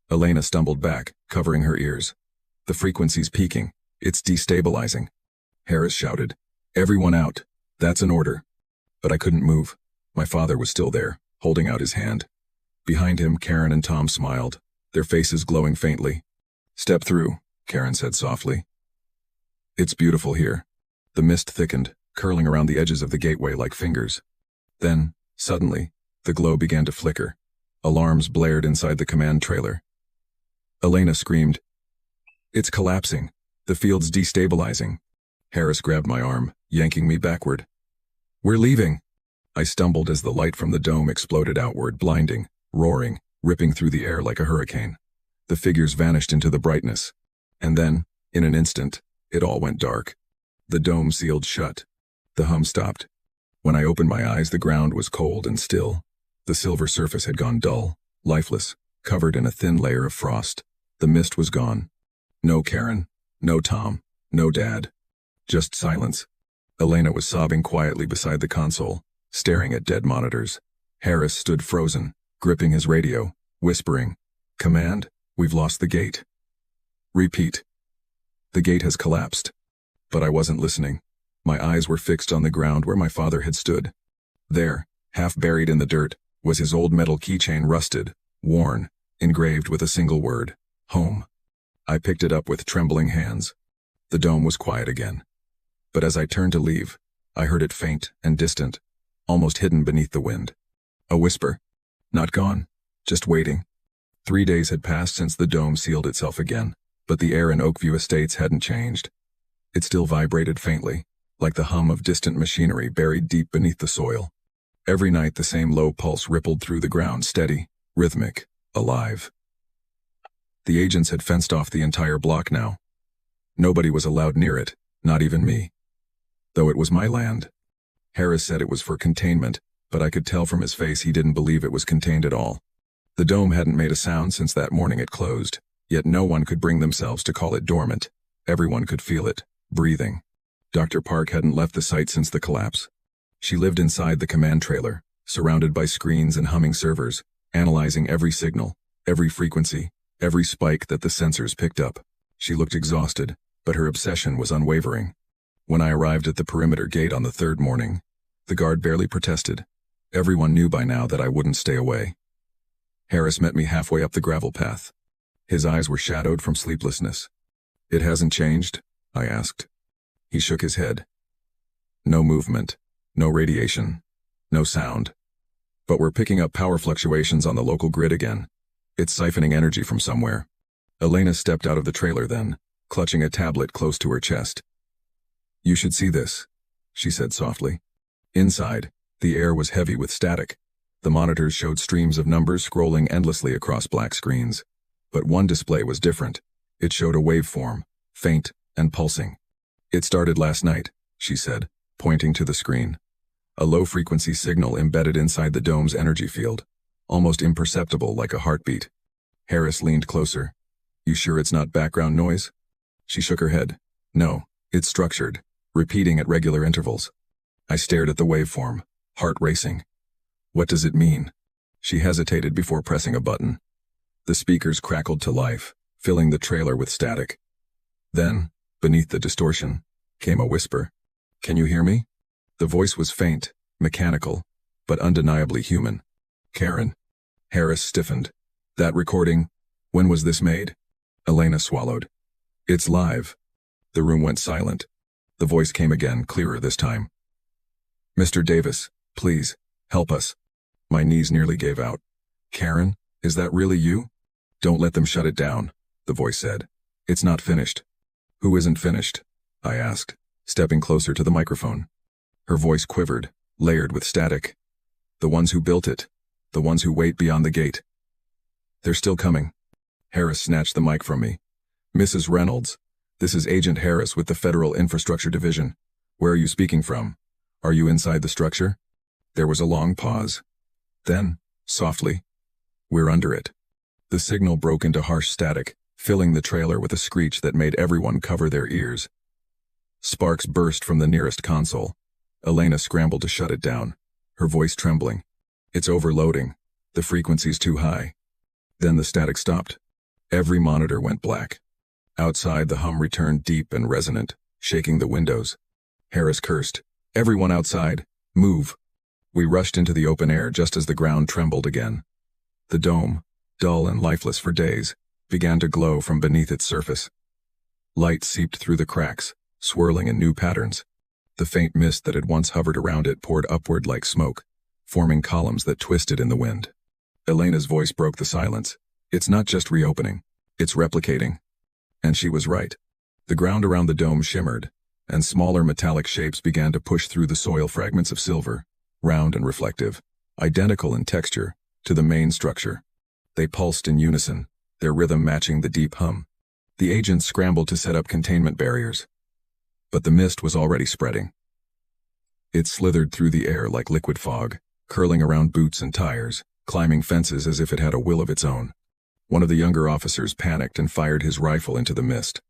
Elena stumbled back, covering her ears. "The frequency's peaking. It's destabilizing." Harris shouted, "Everyone out. That's an order." But I couldn't move. My father was still there, holding out his hand. Behind him, Karen and Tom smiled, their faces glowing faintly. "Step through," Karen said softly. "It's beautiful here." The mist thickened, curling around the edges of the gateway like fingers. Then, suddenly, the glow began to flicker. Alarms blared inside the command trailer. Elena screamed, "It's collapsing. The field's destabilizing." Harris grabbed my arm, yanking me backward. "We're leaving." I stumbled as the light from the dome exploded outward, blinding, roaring, ripping through the air like a hurricane. The figures vanished into the brightness. And then, in an instant, it all went dark. The dome sealed shut. The hum stopped. When I opened my eyes, the ground was cold and still. The silver surface had gone dull, lifeless, covered in a thin layer of frost. The mist was gone. No Karen, no Tom, no Dad. Just silence. Elena was sobbing quietly beside the console, staring at dead monitors. Harris stood frozen, gripping his radio, whispering, "Command, we've lost the gate." "Repeat." "The gate has collapsed." But I wasn't listening. My eyes were fixed on the ground where my father had stood. There, half buried in the dirt, was his old metal keychain, rusted, worn, engraved with a single word, "Home." I picked it up with trembling hands. The dome was quiet again. But as I turned to leave, I heard it faint and distant, almost hidden beneath the wind. A whisper. Not gone, just waiting. 3 days had passed since the dome sealed itself again, but the air in Oakview Estates hadn't changed. It still vibrated faintly, like the hum of distant machinery buried deep beneath the soil. Every night the same low pulse rippled through the ground, steady, rhythmic, alive. The agents had fenced off the entire block now. Nobody was allowed near it, not even me. Though it was my land. Harris said it was for containment, but I could tell from his face he didn't believe it was contained at all. The dome hadn't made a sound since that morning it closed, yet no one could bring themselves to call it dormant. Everyone could feel it, breathing. Dr. Park hadn't left the site since the collapse. She lived inside the command trailer, surrounded by screens and humming servers, analyzing every signal, every frequency, every spike that the sensors picked up. She looked exhausted, but her obsession was unwavering. When I arrived at the perimeter gate on the third morning, the guard barely protested. Everyone knew by now that I wouldn't stay away. Harris met me halfway up the gravel path. His eyes were shadowed from sleeplessness. It hasn't changed? I asked. He shook his head. No movement, no radiation, no sound. But we're picking up power fluctuations on the local grid again. It's siphoning energy from somewhere. Elena stepped out of the trailer then, clutching a tablet close to her chest. You should see this, she said softly. Inside, the air was heavy with static. The monitors showed streams of numbers scrolling endlessly across black screens. But one display was different. It showed a waveform, faint and pulsing. It started last night, she said, pointing to the screen. A low-frequency signal embedded inside the dome's energy field, almost imperceptible like a heartbeat. Harris leaned closer. You sure it's not background noise? She shook her head. No, it's structured, repeating at regular intervals. I stared at the waveform, heart racing. What does it mean? She hesitated before pressing a button. The speakers crackled to life, filling the trailer with static. Then, beneath the distortion, came a whisper. Can you hear me? The voice was faint, mechanical, but undeniably human. Karen. Harris stiffened. That recording, when was this made? Elena swallowed. It's live. The room went silent. The voice came again, clearer this time. Mr. Davis, please, help us. My knees nearly gave out. Karen, is that really you? Don't let them shut it down, the voice said. It's not finished. Who isn't finished? I asked, stepping closer to the microphone. Her voice quivered, layered with static. The ones who built it. The ones who wait beyond the gate. They're still coming. Harris snatched the mic from me. Mrs. Reynolds, this is Agent Harris with the Federal Infrastructure Division. Where are you speaking from? Are you inside the structure? There was a long pause. Then, softly, we're under it. The signal broke into harsh static, filling the trailer with a screech that made everyone cover their ears. Sparks burst from the nearest console. Elena scrambled to shut it down, her voice trembling. It's overloading. The frequency's too high. Then the static stopped. Every monitor went black. Outside, the hum returned deep and resonant, shaking the windows. Harris cursed. Everyone outside, move. We rushed into the open air just as the ground trembled again. The dome, dull and lifeless for days, began to glow from beneath its surface. Light seeped through the cracks, swirling in new patterns. The faint mist that had once hovered around it poured upward like smoke, forming columns that twisted in the wind. Elena's voice broke the silence. It's not just reopening, it's replicating. And she was right. The ground around the dome shimmered, and smaller metallic shapes began to push through the soil, fragments of silver, round and reflective, identical in texture to the main structure. They pulsed in unison, their rhythm matching the deep hum. The agents scrambled to set up containment barriers. But the mist was already spreading. It slithered through the air like liquid fog, curling around boots and tires, climbing fences as if it had a will of its own. One of the younger officers panicked and fired his rifle into the mist.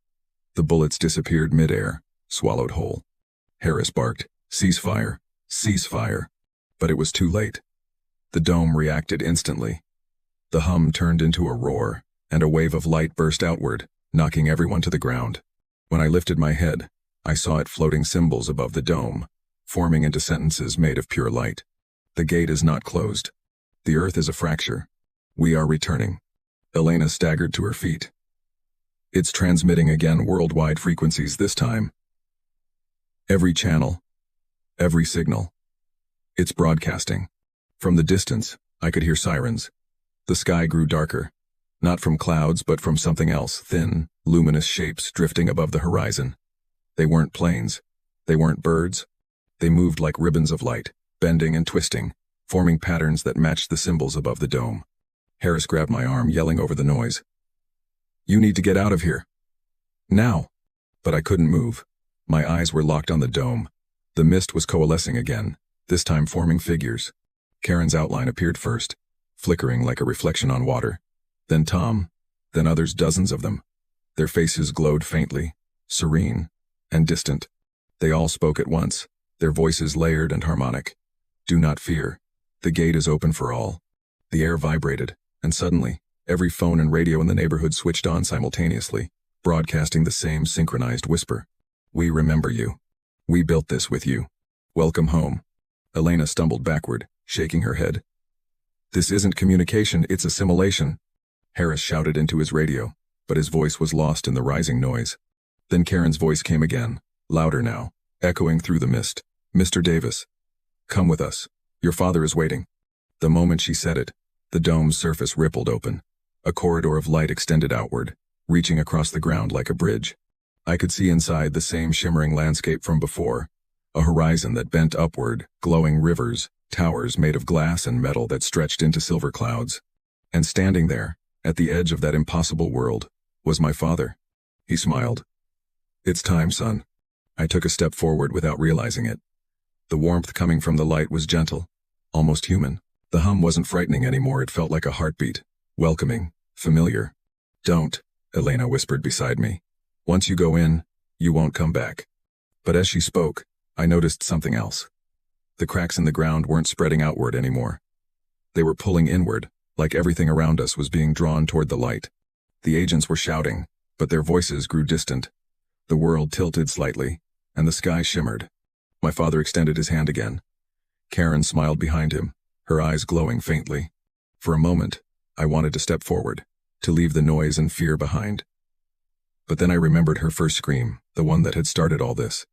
The bullets disappeared midair, swallowed whole. Harris barked, "Ceasefire, ceasefire." But it was too late. The dome reacted instantly. The hum turned into a roar, and a wave of light burst outward, knocking everyone to the ground. When I lifted my head, I saw it floating symbols above the dome, forming into sentences made of pure light. The gate is not closed. The earth is a fracture. We are returning. Elena staggered to her feet. It's transmitting again, worldwide frequencies this time. Every channel, Every signal. It's broadcasting. From the distance, I could hear sirens. The sky grew darker. Not from clouds, but from something else, thin, luminous shapes drifting above the horizon. They weren't planes. They weren't birds. They moved like ribbons of light, bending and twisting, forming patterns that matched the symbols above the dome. Harris grabbed my arm, yelling over the noise. "You need to get out of here. Now." But I couldn't move. My eyes were locked on the dome. The mist was coalescing again, this time forming figures. Karen's outline appeared first, flickering like a reflection on water. Then Tom, then others, dozens of them. Their faces glowed faintly, serene, and distant. They all spoke at once, their voices layered and harmonic. "Do not fear. The gate is open for all." The air vibrated, and suddenly, every phone and radio in the neighborhood switched on simultaneously, broadcasting the same synchronized whisper. "We remember you. We built this with you. Welcome home." Elena stumbled backward, shaking her head. "This isn't communication, it's assimilation," Harris shouted into his radio, but his voice was lost in the rising noise. Then Karen's voice came again, louder now, echoing through the mist. "Mr. Davis, come with us. Your father is waiting." The moment she said it, the dome's surface rippled open. A corridor of light extended outward, reaching across the ground like a bridge. I could see inside the same shimmering landscape from before, a horizon that bent upward, glowing rivers, towers made of glass and metal that stretched into silver clouds. And standing there, at the edge of that impossible world, was my father. He smiled. "It's time, son." I took a step forward without realizing it. The warmth coming from the light was gentle, almost human. The hum wasn't frightening anymore, it felt like a heartbeat, welcoming, familiar. "Don't," Elena whispered beside me. "Once you go in, you won't come back." But as she spoke, I noticed something else. The cracks in the ground weren't spreading outward anymore. They were pulling inward, like everything around us was being drawn toward the light. The agents were shouting, but their voices grew distant. The world tilted slightly, and the sky shimmered. My father extended his hand again. Karen smiled behind him, her eyes glowing faintly. For a moment, I wanted to step forward, to leave the noise and fear behind. But then I remembered her first scream, the one that had started all this.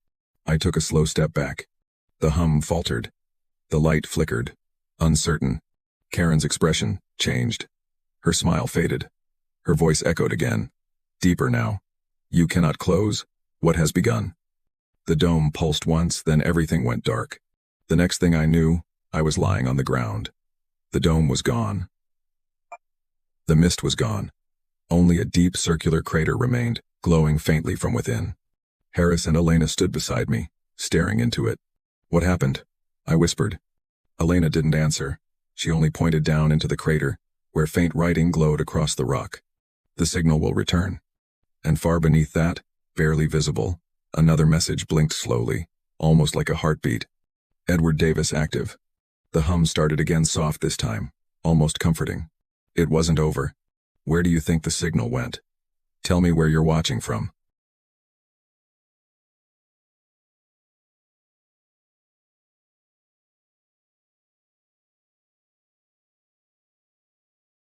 I took a slow step back. The hum faltered. The light flickered, uncertain. Karen's expression changed. Her smile faded. Her voice echoed again, deeper now. "You cannot close what has begun." The dome pulsed once, then everything went dark. The next thing I knew, I was lying on the ground. The dome was gone. The mist was gone. Only a deep circular crater remained, glowing faintly from within. Harris and Elena stood beside me, staring into it. "What happened?" I whispered. Elena didn't answer. She only pointed down into the crater, where faint writing glowed across the rock. "The signal will return." And far beneath that, barely visible, another message blinked slowly, almost like a heartbeat. "Edward Davis active." The hum started again, soft this time, almost comforting. "It wasn't over. Where do you think the signal went? Tell me where you're watching from."